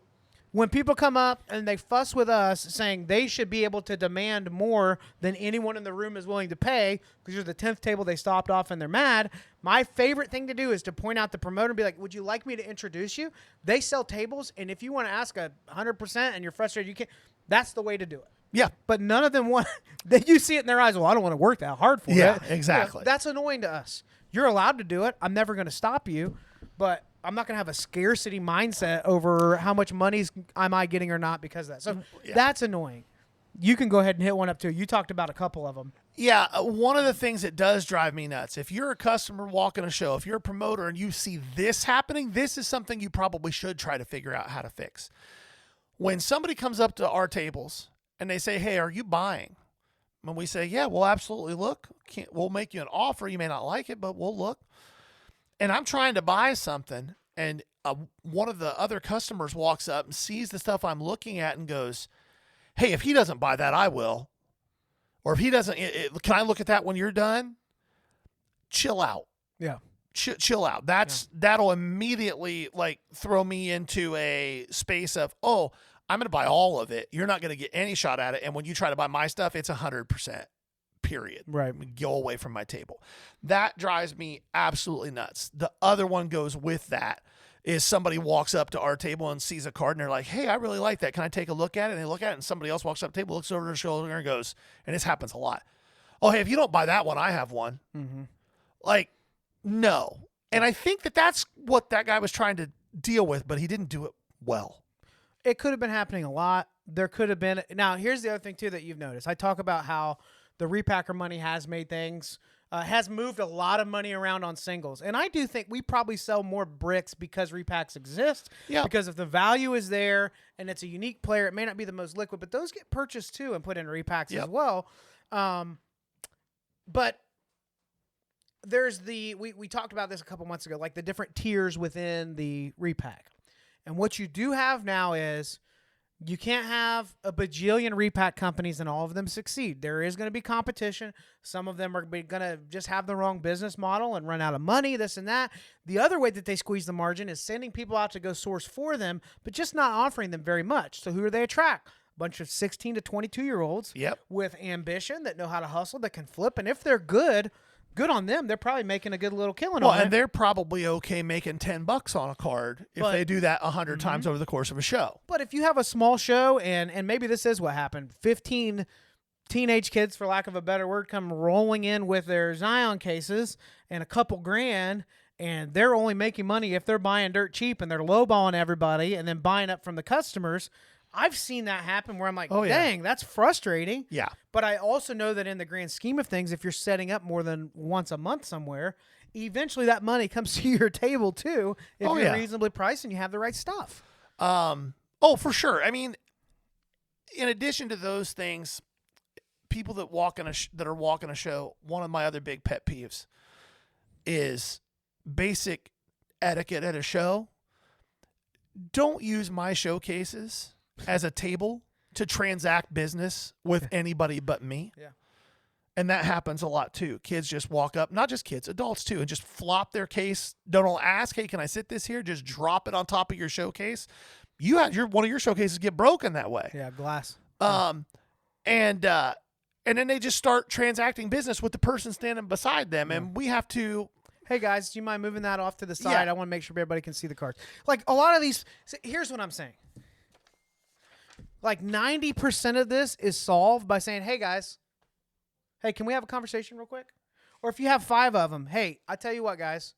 when people come up and they fuss with us saying they should be able to demand more than anyone in the room is willing to pay because you're the 10th table they stopped off and they're mad, my favorite thing to do is to point out the promoter and be like, would you like me to introduce you? They sell tables, and if you want to ask 100% and you're frustrated, you can't. That's the way to do it. Yeah. But none of them want – that you see it in their eyes, well, I don't want to work that hard for it. Yeah, exactly. That's annoying to us. You're allowed to do it. I'm never going to stop you, but – I'm not going to have a scarcity mindset over how much money am I getting or not because of that. So that's annoying. You can go ahead and hit one up too. You talked about a couple of them. Yeah, one of the things that does drive me nuts, if you're a customer walking a show, if you're a promoter and you see this happening, this is something you probably should try to figure out how to fix. When somebody comes up to our tables and they say, hey, are you buying? And we say, yeah, we'll absolutely look. We'll make you an offer. You may not like it, but we'll look. And I'm trying to buy something, and one of the other customers walks up and sees the stuff I'm looking at and goes, hey, if he doesn't buy that, I will. Or if he doesn't, can I look at that when you're done? Chill out. Yeah. Chill out. That'll immediately throw me into a space of, oh, I'm going to buy all of it. You're not going to get any shot at it. And when you try to buy my stuff, it's 100%. Period. Right. Go away from my table. That drives me absolutely nuts. The other one goes with that is somebody walks up to our table and sees a card and they're like, hey, I really like that. Can I take a look at it? And they look at it and somebody else walks up to the table, looks over their shoulder and goes, and this happens a lot. Oh, hey, if you don't buy that one, I have one. Mm-hmm. No. And I think that's what that guy was trying to deal with, but he didn't do it well. It could have been happening a lot. There could have been. Now, here's the other thing too that you've noticed. I talk about how the repacker money has made things, has moved a lot of money around on singles. And I do think we probably sell more bricks because repacks exist. Yeah. Because if the value is there and it's a unique player, it may not be the most liquid, but those get purchased too and put in repacks as well. But there's we talked about this a couple months ago, like the different tiers within the repack. And what you do have now is you can't have a bajillion repack companies and all of them succeed. There is going to be competition. Some of them are going to just have the wrong business model and run out of money, this and that. The other way that they squeeze the margin is sending people out to go source for them, but just not offering them very much. So who do they attract? A bunch of 16 to 22-year-olds with ambition that know how to hustle, that can flip. And if they're good on them. They're probably making a good little killing on it. And they're probably okay making $10 on a card if they do that 100 times over the course of a show. But if you have a small show, and maybe this is what happened, 15 teenage kids, for lack of a better word, come rolling in with their Zion cases and a couple grand, and they're only making money if they're buying dirt cheap and they're lowballing everybody and then buying up from the customers. I've seen that happen where I'm like, dang, that's frustrating. Yeah. But I also know that in the grand scheme of things, if you're setting up more than once a month somewhere, eventually that money comes to your table too if you're reasonably priced and you have the right stuff. For sure. I mean, in addition to those things, people that are walking a show, one of my other big pet peeves is basic etiquette at a show. Don't use my showcases as a table to transact business with anybody but me. Yeah. And that happens a lot too. Kids just walk up, not just kids, adults too, and just flop their case. Don't ask, hey, can I sit this here? Just drop it on top of your showcase. You had one of your showcases get broken that way. Yeah, glass. And then they just start transacting business with the person standing beside them. And we have to, hey guys, do you mind moving that off to the side? I want to make sure everybody can see the cards. Like a lot of these, here's what I'm saying. Like 90% of this is solved by saying, hey guys, hey, can we have a conversation real quick? Or if you have 5 of them, hey, I tell you what, guys,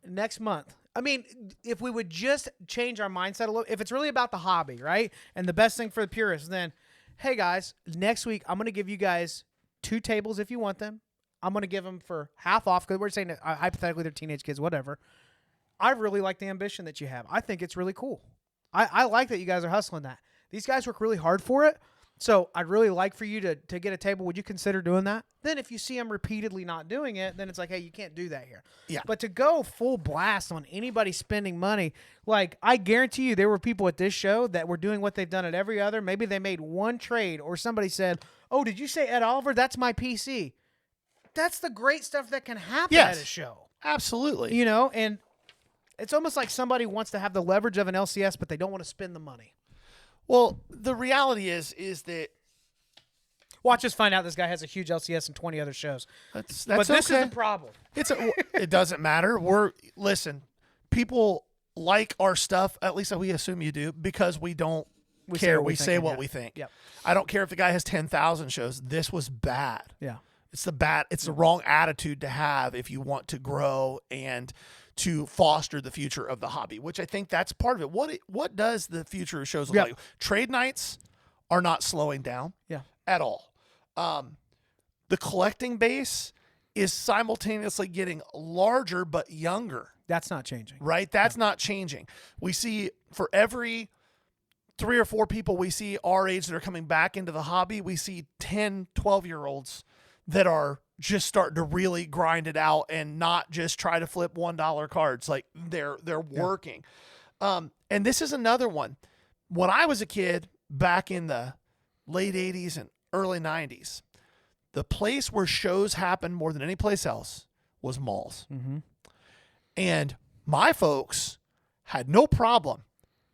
next month. I mean, if we would just change our mindset a little, if it's really about the hobby, right? And the best thing for the purists, then, hey guys, next week, I'm going to give you guys 2 tables if you want them. I'm going to give them for half off because we're saying that, hypothetically they're teenage kids, whatever. I really like the ambition that you have. I think it's really cool. I like that you guys are hustling that. These guys work really hard for it, so I'd really like for you to get a table. Would you consider doing that? Then if you see them repeatedly not doing it, then it's like, hey, you can't do that here. Yeah. But to go full blast on anybody spending money, like I guarantee you there were people at this show that were doing what they've done at every other. Maybe they made one trade or somebody said, oh, did you say Ed Oliver? That's my PC. That's the great stuff that can happen at a show. Absolutely. You know, and it's almost like somebody wants to have the leverage of an LCS, but they don't want to spend the money. Well, the reality is that watch us find out this guy has a huge LCS and 20 other shows. That's but this is the problem. It doesn't matter. Listen, people like our stuff, at least we assume you do, because we don't care. We say what we think. Yep. I don't care if the guy has 10,000 shows. This was bad. Yeah. It's the wrong attitude to have if you want to grow and to foster the future of the hobby, which I think that's part of it. What does the future of shows look like? Trade nights are not slowing down at all. The collecting base is simultaneously getting larger but younger. That's not changing. Right? That's not changing. We see for every 3 or 4 people we see our age that are coming back into the hobby, we see 10, 12-year-olds that are just starting to really grind it out and not just try to flip $1 cards. Like they're working. And this is another one. When I was a kid back in the late 80s and early 90s, the place where shows happened more than any place else was malls. Mm-hmm. And my folks had no problem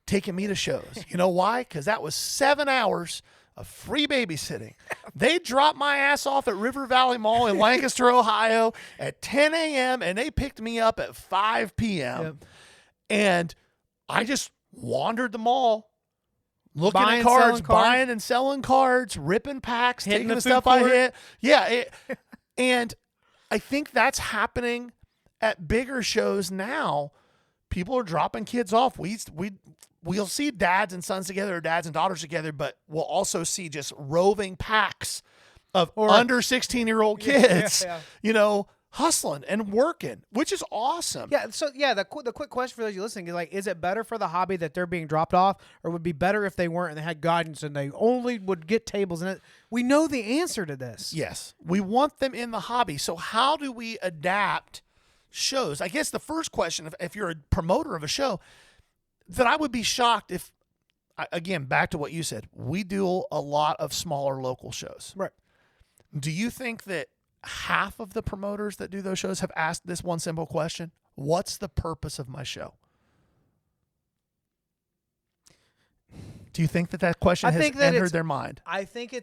taking me to shows. You know why? Because that was 7 hours of free babysitting. They dropped my ass off at River Valley Mall in Lancaster, Ohio at 10 a.m. and they picked me up at 5 p.m. Yep. And I just wandered the mall, looking at cards, buying and selling cards, ripping packs, taking the stuff I hit. Yeah. And I think that's happening at bigger shows now. People are dropping kids off. We'll see dads and sons together or dads and daughters together, but we'll also see just roving packs of under 16-year-old kids, hustling and working, which is awesome. Yeah. So the quick question for those you listening is like, is it better for the hobby that they're being dropped off, or would it be better if they weren't and they had guidance and they only would get tables? And we know the answer to this. Yes, we want them in the hobby. So how do we adapt shows? I guess the first question, if you're a promoter of a show, that I would be shocked if, again, back to what you said, we do a lot of smaller local shows. Right. Do you think that half of the promoters that do those shows have asked this one simple question? What's the purpose of my show? Do you think that question has entered their mind? I think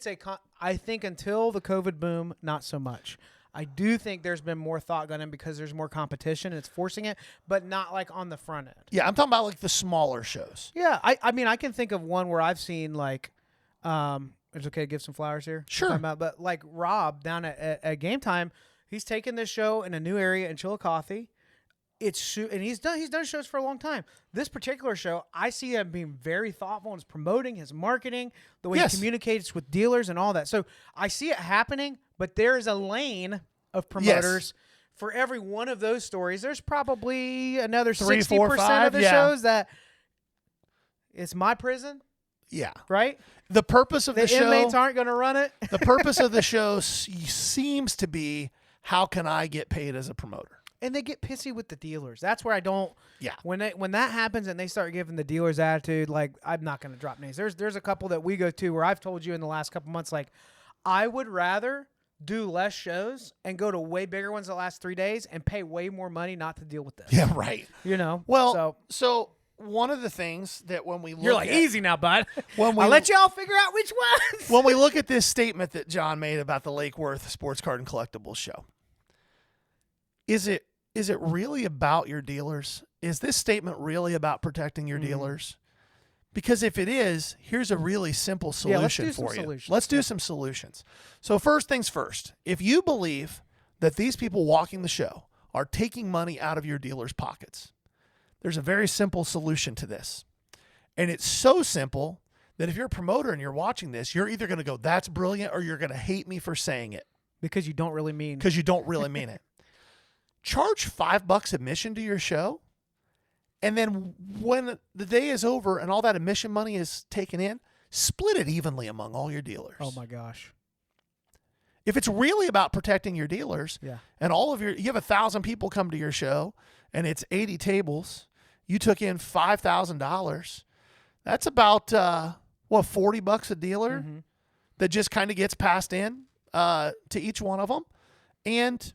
I think until the COVID boom, not so much. I do think there's been more thought gone in because there's more competition and it's forcing it, but not like on the front end. Yeah, I'm talking about like the smaller shows. Yeah, I mean, I can think of one where I've seen like, it's okay to give some flowers here. Sure. But like Rob down at Game Time, he's taken this show in a new area in Chillicothe. And he's done shows for a long time. This particular show, I see him being very thoughtful in his promoting, his marketing, the way he communicates with dealers and all that. So I see it happening, but there is a lane of promoters for every one of those stories. There's probably another 3, 60% 4, 5, of the shows that it's my prison. Yeah. Right? The purpose of the show. The inmates aren't going to run it. The purpose of the show seems to be, how can I get paid as a promoter? And they get pissy with the dealers. That's where I don't. Yeah. When that happens and they start giving the dealers attitude, like, I'm not going to drop names. There's a couple that we go to where I've told you in the last couple months, like, I would rather do less shows and go to way bigger ones the last 3 days and pay way more money not to deal with this. Yeah, right. You know. Well, so one of the things that when we look you're like, at, easy now, bud. I'll let y'all figure out which ones. When we look at this statement that John made about the Lake Worth Sports Card and Collectibles show, is it really about your dealers? Is this statement really about protecting your dealers? Because if it is, here's a really simple solution for you. Let's do some solutions. So first things first, if you believe that these people walking the show are taking money out of your dealers' pockets, there's a very simple solution to this. And it's so simple that if you're a promoter and you're watching this, you're either going to go, that's brilliant, or you're going to hate me for saying it. Because you don't really mean it. Charge $5 admission to your show. And then when the day is over and all that admission money is taken in, split it evenly among all your dealers. Oh my gosh. If it's really about protecting your dealers, and you have 1,000 people come to your show and it's 80 tables, you took in $5,000. That's about $40 a dealer that just kind of gets passed in to each one of them. And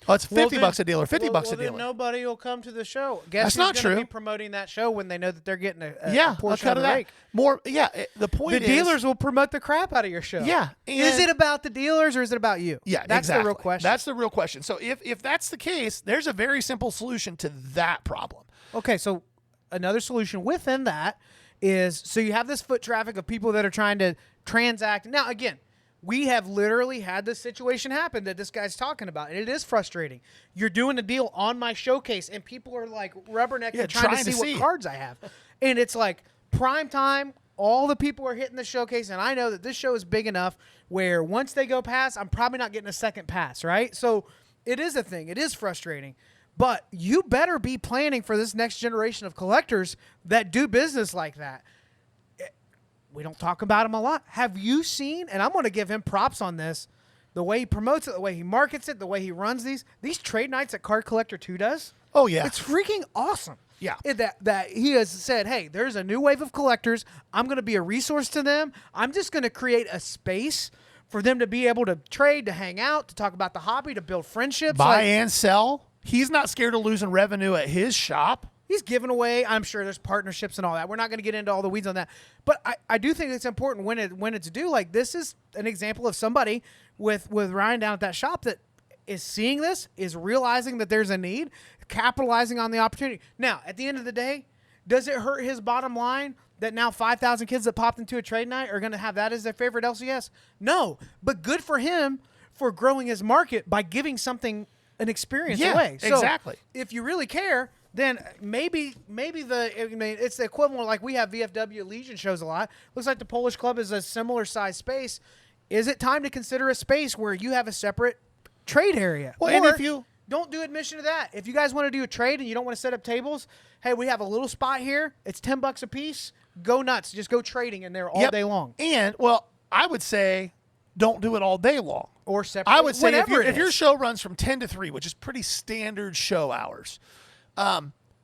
it's $50 a dealer. $50 a dealer. Then nobody will come to the show. That's not true. Be promoting that show when they know that they're getting a portion cut of the rake. More. Yeah. The point is, the dealers will promote the crap out of your show. Yeah. Is it about the dealers or is it about you? Yeah. That's the real question. That's the real question. So if that's the case, there's a very simple solution to that problem. Okay. So another solution within that is, so you have this foot traffic of people that are trying to transact. Now, again, we have literally had this situation happen that this guy's talking about, and it is frustrating. You're doing a deal on my showcase, and people are like rubbernecking trying to see what cards I have. And it's like prime time. All the people are hitting the showcase, and I know that this show is big enough where once they go past, I'm probably not getting a second pass, right? So it is a thing. It is frustrating. But you better be planning for this next generation of collectors that do business like that. We don't talk about him a lot. Have you seen, and I'm going to give him props on this, the way he promotes it, the way he markets it, the way he runs these trade nights that Card Collector 2 does? Oh, yeah. It's freaking awesome. Yeah. That he has said, hey, there's a new wave of collectors. I'm going to be a resource to them. I'm just going to create a space for them to be able to trade, to hang out, to talk about the hobby, to build friendships. Buy and sell. He's not scared of losing revenue at his shop. He's giving away. I'm sure there's partnerships and all that. We're not going to get into all the weeds on that. But I do think it's important when it's due. Like, this is an example of somebody with Ryan down at that shop that is seeing this, is realizing that there's a need, capitalizing on the opportunity. Now, at the end of the day, does it hurt his bottom line that now 5,000 kids that popped into a trade night are going to have that as their favorite LCS? No. But good for him for growing his market by giving something, an experience away. So exactly. If you really care, then maybe it's the equivalent, like we have VFW Legion shows a lot. Looks like the Polish Club is a similar size space. Is it time to consider a space where you have a separate trade area. Well, and if you don't do admission to that. If you guys want to do a trade and you don't want to set up tables, hey, we have a little spot here. It's $10 a piece. Go nuts. Just go trading in there all day long. And, well, I would say don't do it all day long. Or separate. I would say if your show runs from 10 to 3, which is pretty standard show hours,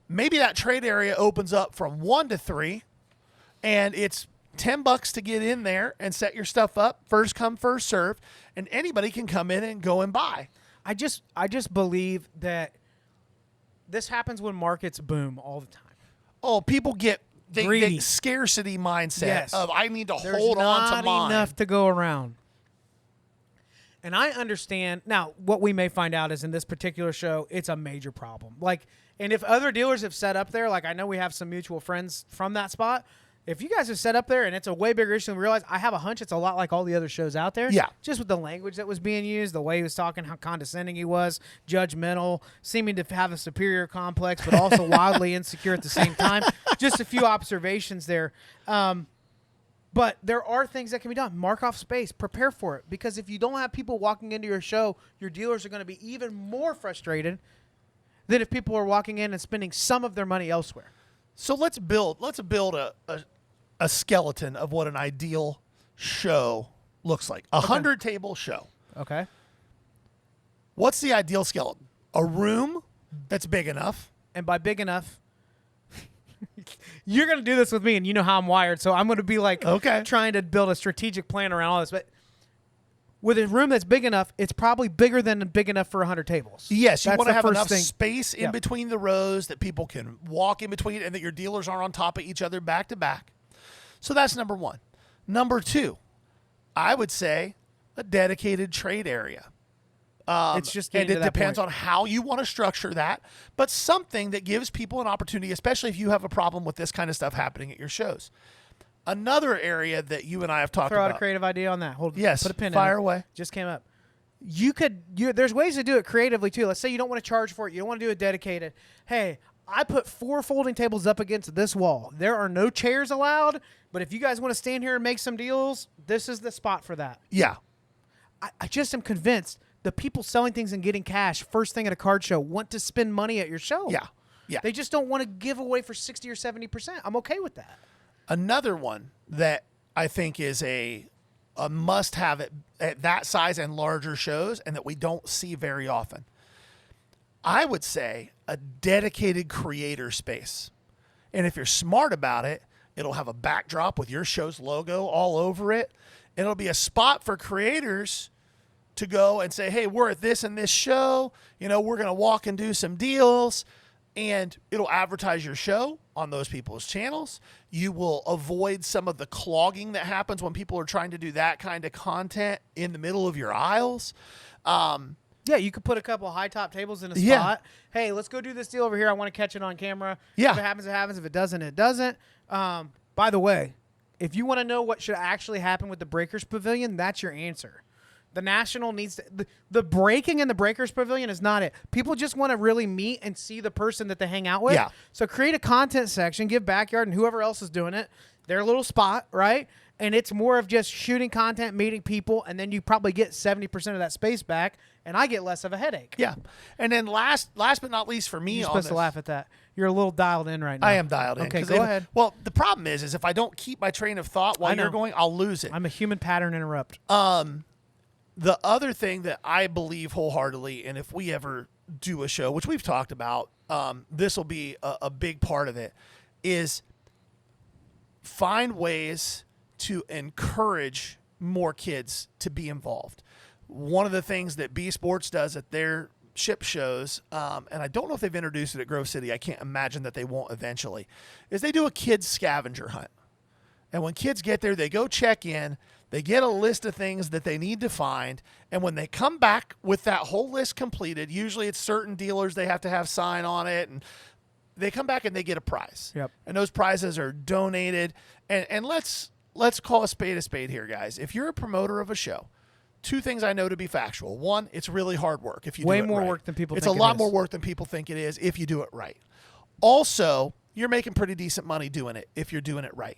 maybe that trade area opens up from 1 to 3, and it's $10 to get in there and set your stuff up. First come, first serve, and anybody can come in and go and buy. I just believe that this happens when markets boom all the time. Oh, people get Greedy. the scarcity mindset Yes. of I need to There's hold on to not mine. enough to go around. And I understand now. What we may find out is in this particular show, it's a major problem. Like, and if other dealers have set up there, like I know we have some mutual friends from that spot. If you guys have set up there and it's a way bigger issue than we realize, I have a hunch it's a lot like all the other shows out there. Yeah. Just with the language that was being used, the way he was talking, how condescending he was, judgmental, seeming to have a superior complex, but also wildly insecure at the same time. Just a few observations there. But there are things that can be done. Mark off space. Prepare for it. Because if you don't have people walking into your show, your dealers are going to be even more frustrated than if people are walking in and spending some of their money elsewhere. So let's build a skeleton of what an ideal show looks like. 100-table show. Okay. What's the ideal skeleton? A room that's big enough. And by big enough, you're going to do this with me, and you know how I'm wired, so I'm going to be like trying to build a strategic plan around all this. But with a room that's big enough, it's probably bigger than big enough for 100 tables. Yes, you want to have enough thing. space in between the rows that people can walk in between and that your dealers aren't on top of each other back to back. So that's number one. Number two, I would say a dedicated trade area. It's just and it depends on how you want to structure that, but something that gives people an opportunity, especially if you have a problem with this kind of stuff happening at your shows. Another area that you and I have talked about. Throw out a creative idea on that. Yes, put a pin fire in it. away. Just came up. There's ways to do it creatively too. Let's say you don't want to charge for it. You don't want to do it dedicated. Hey, I put 4 folding tables up against this wall. There are no chairs allowed, but if you guys want to stand here and make some deals, this is the spot for that. Yeah. I just am convinced the people selling things and getting cash first thing at a card show want to spend money at your show. Yeah. Yeah. They just don't want to give away for 60 or 70%. I'm okay with that. Another one that I think is a must-have at that size and larger shows and that we don't see very often, I would say a dedicated creator space. And if you're smart about it, it'll have a backdrop with your show's logo all over it. And it'll be a spot for creators to go and say, hey, we're at this and this show. You know, we're going to walk and do some deals. And it'll advertise your show on those people's channels. You will avoid some of the clogging that happens when people are trying to do that kind of content in the middle of your aisles. Yeah, you could put a couple high top tables in a spot. Hey, let's go do this deal over here. I want to catch it on camera. Yeah. If it happens, it happens. If it doesn't, it doesn't. By the way, if you want to know what should actually happen with the Breakers Pavilion, that's your answer. The National needs to, the breaking in the Breakers Pavilion is not it. People just want to really meet and see the person that they hang out with. Yeah. So create a content section, give Backyard and whoever else is doing it their little spot, right? And it's more of just shooting content, meeting people, and then you probably get 70% of that space back, and I get less of a headache. Yeah. And then last but not least for me, You're supposed to laugh at that. You're a little dialed in right now. I am dialed in. Okay, go ahead. Well, the problem is if I don't keep my train of thought while you're going, I'll lose it. I'm a human pattern interrupt. The other thing that I believe wholeheartedly, and if we ever do a show, which we've talked about, this will be a big part of it, is find ways to encourage more kids to be involved. One of the things that B Sports does at their ship shows, and I don't know if they've introduced it at Grove City, I can't imagine that they won't eventually, is they do a kids scavenger hunt. And when kids get there, they go check in, they get a list of things that they need to find, and when they come back with that whole list completed, usually it's certain dealers they have to have sign on it, and they come back and they get a prize. Yep. And those prizes are donated. And let's call a spade here, guys. If you're a promoter of a show, 2 things I know to be factual. 1, it's really hard work if you do it right. Way more work than people think it is. It's a lot more is. work than people think it is if you do it right. Also, you're making pretty decent money doing it if you're doing it right.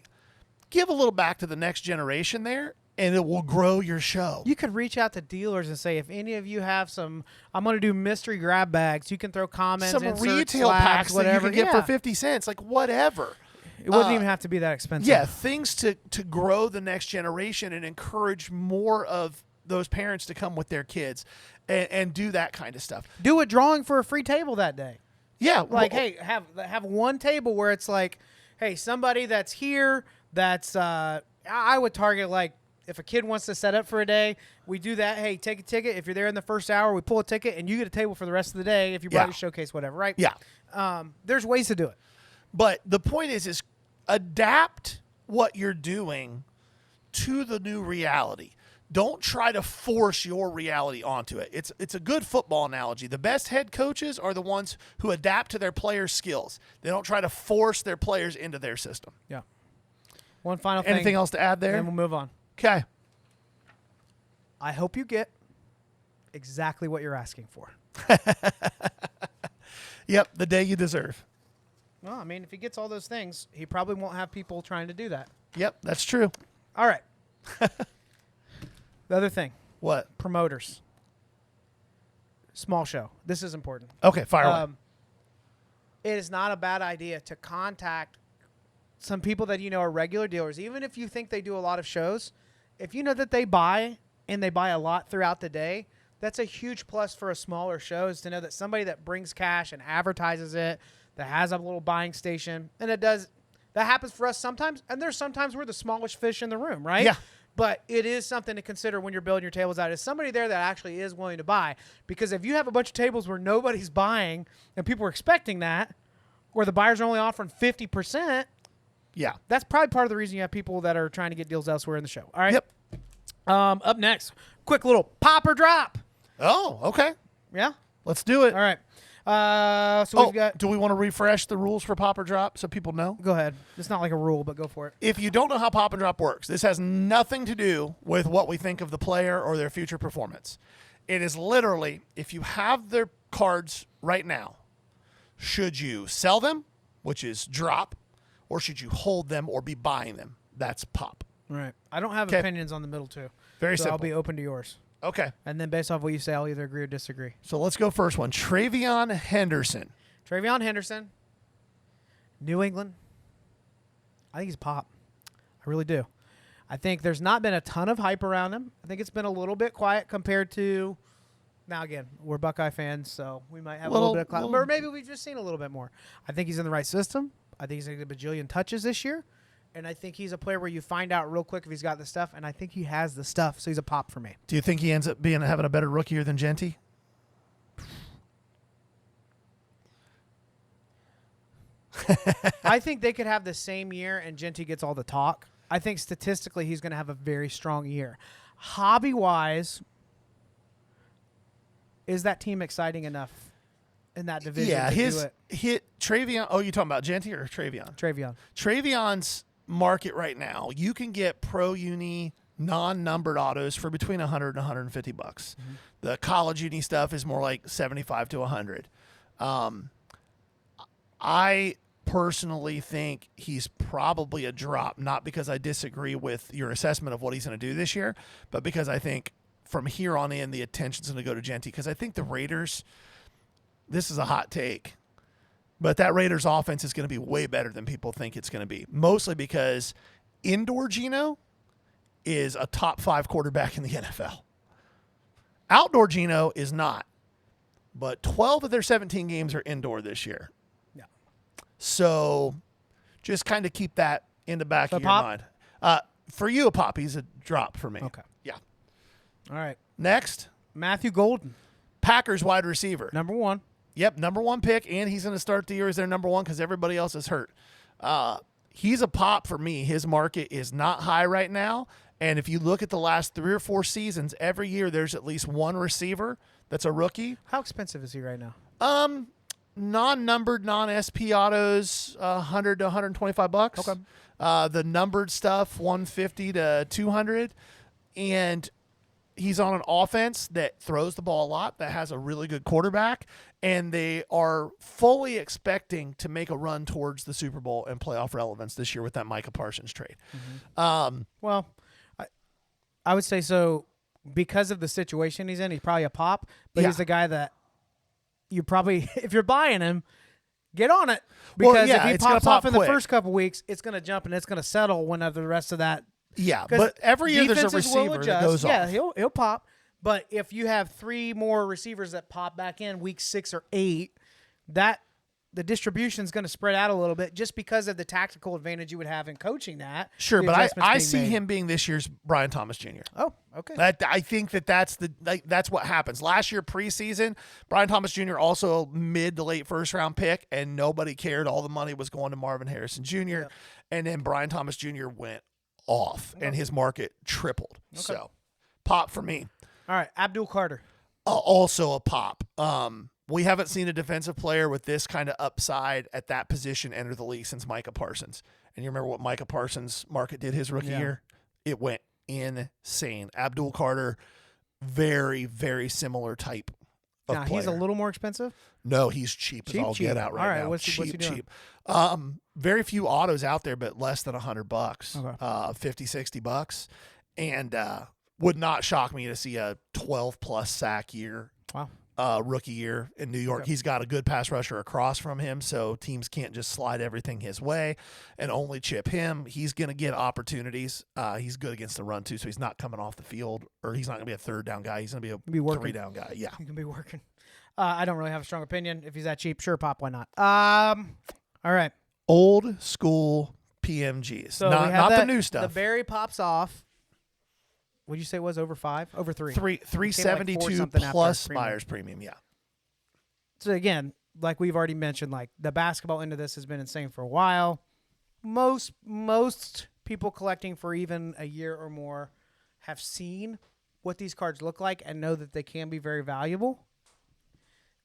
Give a little back to the next generation there and it will grow your show. You could reach out to dealers and say, if any of you have some, I'm going to do mystery grab bags. You can throw comments, some inserts, retail slacks, packs whatever. that you can get for 50 cents, like whatever. It wouldn't even have to be that expensive. Yeah, things to grow the next generation and encourage more of those parents to come with their kids and do that kind of stuff. Do a drawing for a free table that day. Yeah. Like, hey, have one table where it's like, hey, somebody that's here that's I would target, like, if a kid wants to set up for a day, we do that. Hey, take a ticket. If you're there in the first hour, we pull a ticket, and you get a table for the rest of the day if you brought your showcase, whatever, right? Yeah. There's ways to do it. But the point is adapt what you're doing to the new reality. Don't try to force your reality onto it. It's a good football analogy. The best head coaches are the ones who adapt to their players' skills. They don't try to force their players into their system. Yeah. One final thing. Anything else to add there? And we'll move on. Okay. I hope you get exactly what you're asking for. Yep, the day you deserve. Well, I mean, if he gets all those things, he probably won't have people trying to do that. Yep, that's true. All right. The other thing. What? Promoters. Small show. This is important. Okay, fire away. It is not a bad idea to contact some people that you know are regular dealers. Even if you think they do a lot of shows, if you know that they buy and they buy a lot throughout the day, that's a huge plus for a smaller show, is to know that somebody that brings cash and advertises it, that has a little buying station, and that happens for us sometimes, and there's sometimes we're the smallest fish in the room, right? Yeah. But it is something to consider when you're building your tables out. Is somebody there that actually is willing to buy? Because if you have a bunch of tables where nobody's buying and people are expecting that, or the buyers are only offering 50%, yeah, that's probably part of the reason you have people that are trying to get deals elsewhere in the show. All right? Yep. Up next, quick little pop or drop. Oh, okay. Yeah? Let's do it. All right. So we've got... Do we want to refresh the rules for Pop or Drop so people know? Go ahead. It's not like a rule, but go for it. If you don't know how Pop and Drop works, this has nothing to do with what we think of the player or their future performance. It is literally, if you have their cards right now, should you sell them, which is drop, or should you hold them or be buying them? That's Pop. Right. I don't have opinions on the middle two. Very simple. I'll be open to yours. Okay. And then based off what you say, I'll either agree or disagree. So let's go first one. Travion Henderson. Travion Henderson, New England. I think he's Pop. I really do. I think there's not been a ton of hype around him. I think it's been a little bit quiet compared to... Now, again, we're Buckeye fans, so we might have a little bit of clout. Or maybe we've just seen a little bit more. I think he's in the right system. I think he's going to get a bajillion touches this year. And I think he's a player where you find out real quick if he's got the stuff. And I think he has the stuff, so he's a Pop for me. Do you think he ends up having a better rookie year than Genty? I think they could have the same year and Genty gets all the talk. I think statistically he's going to have a very strong year. Hobby-wise, is that team exciting enough in that division to do it? Hit Travion. Oh, you talking about Genty or Travion? Travion. Travion's market right now, you can get pro uni non-numbered autos for between $100 and $150. Mm-hmm. The college uni stuff is more like $75 to $100. I personally think he's probably a drop, not because I disagree with your assessment of what he's going to do this year, but because I think from here on in the attention's going to go to Genty, because I think the Raiders, this is a hot take, but that Raiders offense is going to be way better than people think it's going to be, mostly because indoor Geno is a top 5 quarterback in the NFL. Outdoor Geno is not, but 12 of their 17 games are indoor this year. Yeah. So just kind of keep that in the back of your Pop? mind. For you, a Pop, he's a drop for me. Okay. Yeah. All right. Next, Matthew Golden. Packers wide receiver. Number 1. Yep, number 1 pick, and he's going to start the year as their number 1 because everybody else is hurt. He's a Pop for me. His market is not high right now, and if you look at the last 3 or 4 seasons, every year there's at least one receiver that's a rookie. How expensive is he right now? Non-numbered, non-SP autos, $100 to $125. Okay. The numbered stuff, $150 to $200, and he's on an offense that throws the ball a lot, that has a really good quarterback, and they are fully expecting to make a run towards the Super Bowl and playoff relevance this year with that Micah Parsons trade. Mm-hmm. I would say so because of the situation he's in. He's probably a pop, but he's the guy that you probably, if you're buying him, get on it. Because if he pops off in the first couple weeks, it's going to jump and it's going to settle whenever the rest of that. Yeah, but every year there's a receiver that goes off. Yeah, he'll pop. But if you have 3 more receivers that pop back in week 6 or 8, the distribution is going to spread out a little bit just because of the tactical advantage you would have in coaching that. Sure, but I see him being this year's Brian Thomas Jr. Oh, okay. I think that's what happens. Last year preseason, Brian Thomas Jr. also mid to late first round pick, and nobody cared. All the money was going to Marvin Harrison Jr. And then Brian Thomas Jr. went off, and his market tripled. Okay. So, pop for me. All right, Abdul Carter. Also a pop. We haven't seen a defensive player with this kind of upside at that position enter the league since Micah Parsons. And you remember what Micah Parsons' market did his rookie year? It went insane. Abdul Carter, very, very similar type of player. He's a little more expensive? No, he's cheap as all get out right now. What's he doing? Cheap. Very few autos out there, but less than $100. Okay. $50-$60. And would not shock me to see a 12-plus sack year. Wow. Rookie year in New York. He's got a good pass rusher across from him, so teams can't just slide everything his way and only chip him. He's going to get opportunities. He's good against the run, too, so he's not coming off the field, or he's not going to be a third down guy. He's going to be a 3-down guy. Yeah. He can be working. I don't really have a strong opinion. If he's that cheap, sure, pop, why not? All right. Old school PMGs. So not the new stuff. The Barry pops off. What did you say it was over 5? Over 3. 372 like plus buyer's premium, yeah. So again, like we've already mentioned, like the basketball end of this has been insane for a while. Most people collecting for even a year or more have seen what these cards look like and know that they can be very valuable.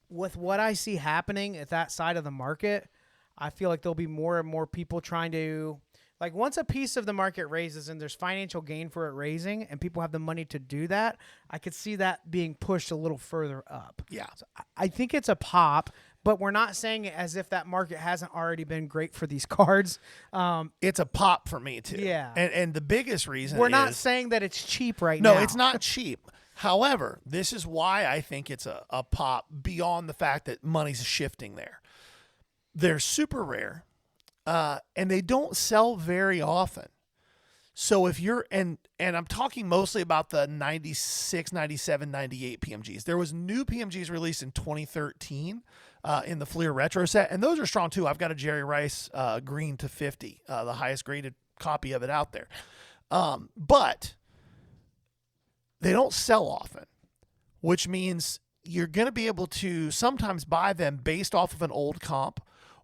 With what I see happening at that side of the market, I feel like there'll be more and more people trying to. Like, once a piece of the market raises and there's financial gain for it raising and people have the money to do that, I could see that being pushed a little further up. Yeah. So I think it's a pop, but we're not saying it as if that market hasn't already been great for these cards. It's a pop for me, too. Yeah. And the biggest reason we're not saying that it's cheap now. No, it's not cheap. However, this is why I think it's a pop beyond the fact that money's shifting there. They're super rare. And they don't sell very often. So if you're, and I'm talking mostly about the 96, 97, 98 PMGs. There was new PMGs released in 2013 in the Fleer Retro set, and those are strong too. I've got a Jerry Rice green to 50, the highest graded copy of it out there. But they don't sell often, which means you're going to be able to sometimes buy them based off of an old comp,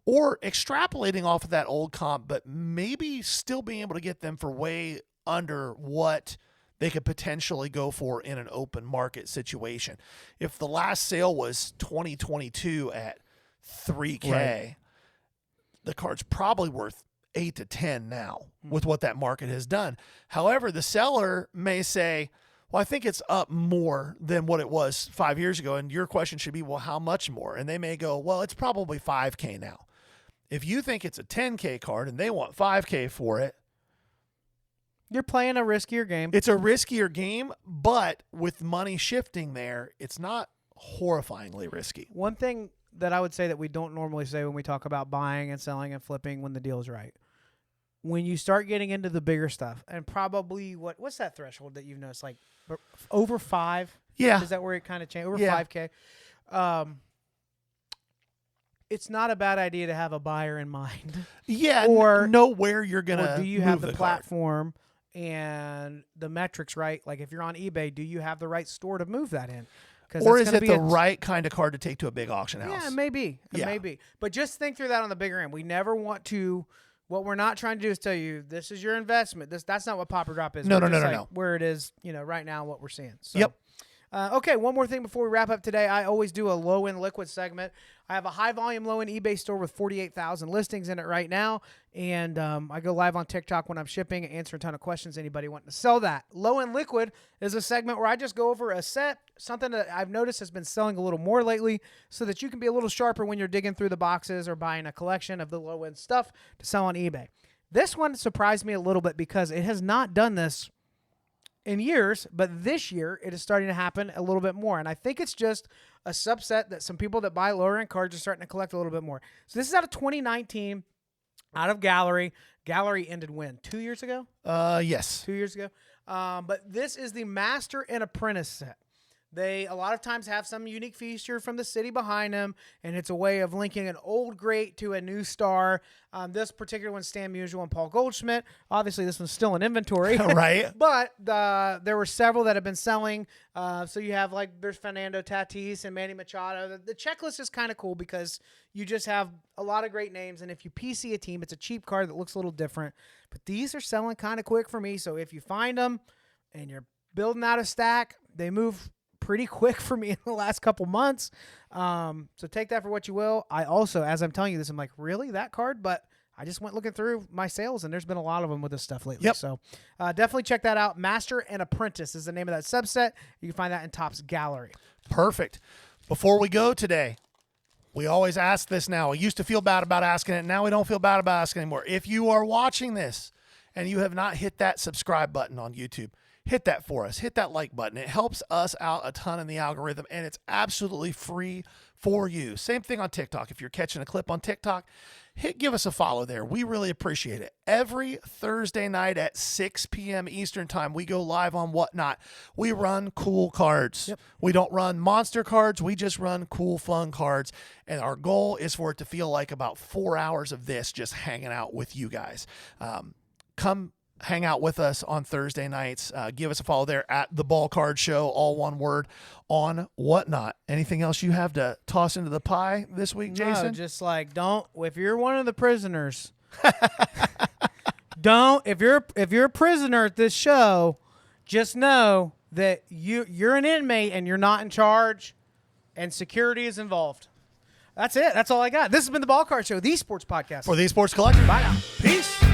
or extrapolating off of that old comp, but maybe still being able to get them for way under what they could potentially go for in an open market situation. If the last sale was 2022 at $3K, right, the card's probably worth 8 to 10 now with what that market has done. However, the seller may say, well, I think it's up more than what it was 5 years ago. And your question should be, well, how much more? And they may go, well, it's probably 5K now. If you think it's a 10K card and they want 5K for it, you're playing a riskier game. It's a riskier game, but with money shifting there, it's not horrifyingly risky. One thing that I would say that we don't normally say when we talk about buying and selling and flipping when the deal's right. When you start getting into the bigger stuff, and probably what's that threshold that you've noticed? Like over 5? Yeah. Is that where it kind of changed? Over 5K? It's not a bad idea to have a buyer in mind. Yeah, or know where you're going to do you have the platform and the metrics right? Like if you're on eBay, do you have the right store to move that in? Or is it the right kind of card to take to a big auction house? Yeah, maybe. Maybe. But just think through that on the bigger end. We never want to. What we're not trying to do is tell you this is your investment. That's not what Pop or Drop is. No. Where it is, right now, what we're seeing. So. Yep. Okay, one more thing before we wrap up today. I always do a low-end liquid segment. I have a high-volume, low-end eBay store with 48,000 listings in it right now, and I go live on TikTok when I'm shipping and answer a ton of questions. Anybody wanting to sell that. Low-end liquid is a segment where I just go over a set, something that I've noticed has been selling a little more lately, so that you can be a little sharper when you're digging through the boxes or buying a collection of the low-end stuff to sell on eBay. This one surprised me a little bit because it has not done this in years, but this year it is starting to happen a little bit more. And I think it's just a subset that some people that buy lower end cards are starting to collect a little bit more. So this is out of 2019, out of Gallery. Gallery ended when? 2 years ago? Yes. 2 years ago. But this is the Master and Apprentice set. They a lot of times have some unique feature from the city behind them, and it's a way of linking an old great to a new star. This particular one's Stan Musial and Paul Goldschmidt. Obviously, this one's still in inventory. Right. But there were several that have been selling. So you have, like, there's Fernando Tatis and Manny Machado. The checklist is kind of cool because you just have a lot of great names, and if you PC a team, it's a cheap card that looks a little different. But these are selling kind of quick for me, so if you find them and you're building out a stack, they move pretty quick for me in the last couple months. So take that for what you will. I also, as I'm telling you this, I'm like, really, that card? But I just went looking through my sales, and there's been a lot of them with this stuff lately. Yep. So definitely check that out. Master and Apprentice is the name of that subset. You can find that in Topps Gallery. Perfect. Before we go today, we always ask this now. We used to feel bad about asking it. Now we don't feel bad about asking anymore. If you are watching this and you have not hit that subscribe button on YouTube, hit that for us. Hit that like button. It helps us out a ton in the algorithm, and it's absolutely free for you. Same thing on TikTok. If you're catching a clip on TikTok, give us a follow there. We really appreciate it. Every Thursday night at 6 p.m. Eastern time, we go live on Whatnot. We run cool cards. Yep. We don't run monster cards. We just run cool, fun cards. And our goal is for it to feel like about 4 hours of this just hanging out with you guys. Come hang out with us on Thursday nights. Give us a follow there at the Ballcard Show, all one word, on Whatnot. Anything else you have to toss into the pie this week, Jason? No, just like, if you're one of the prisoners, if you're a prisoner at this show, just know that you're an inmate and you're not in charge, and security is involved. That's it. That's all I got. This has been the Ballcard Show, the sports podcast. For the Sports Collector. Bye now. Peace.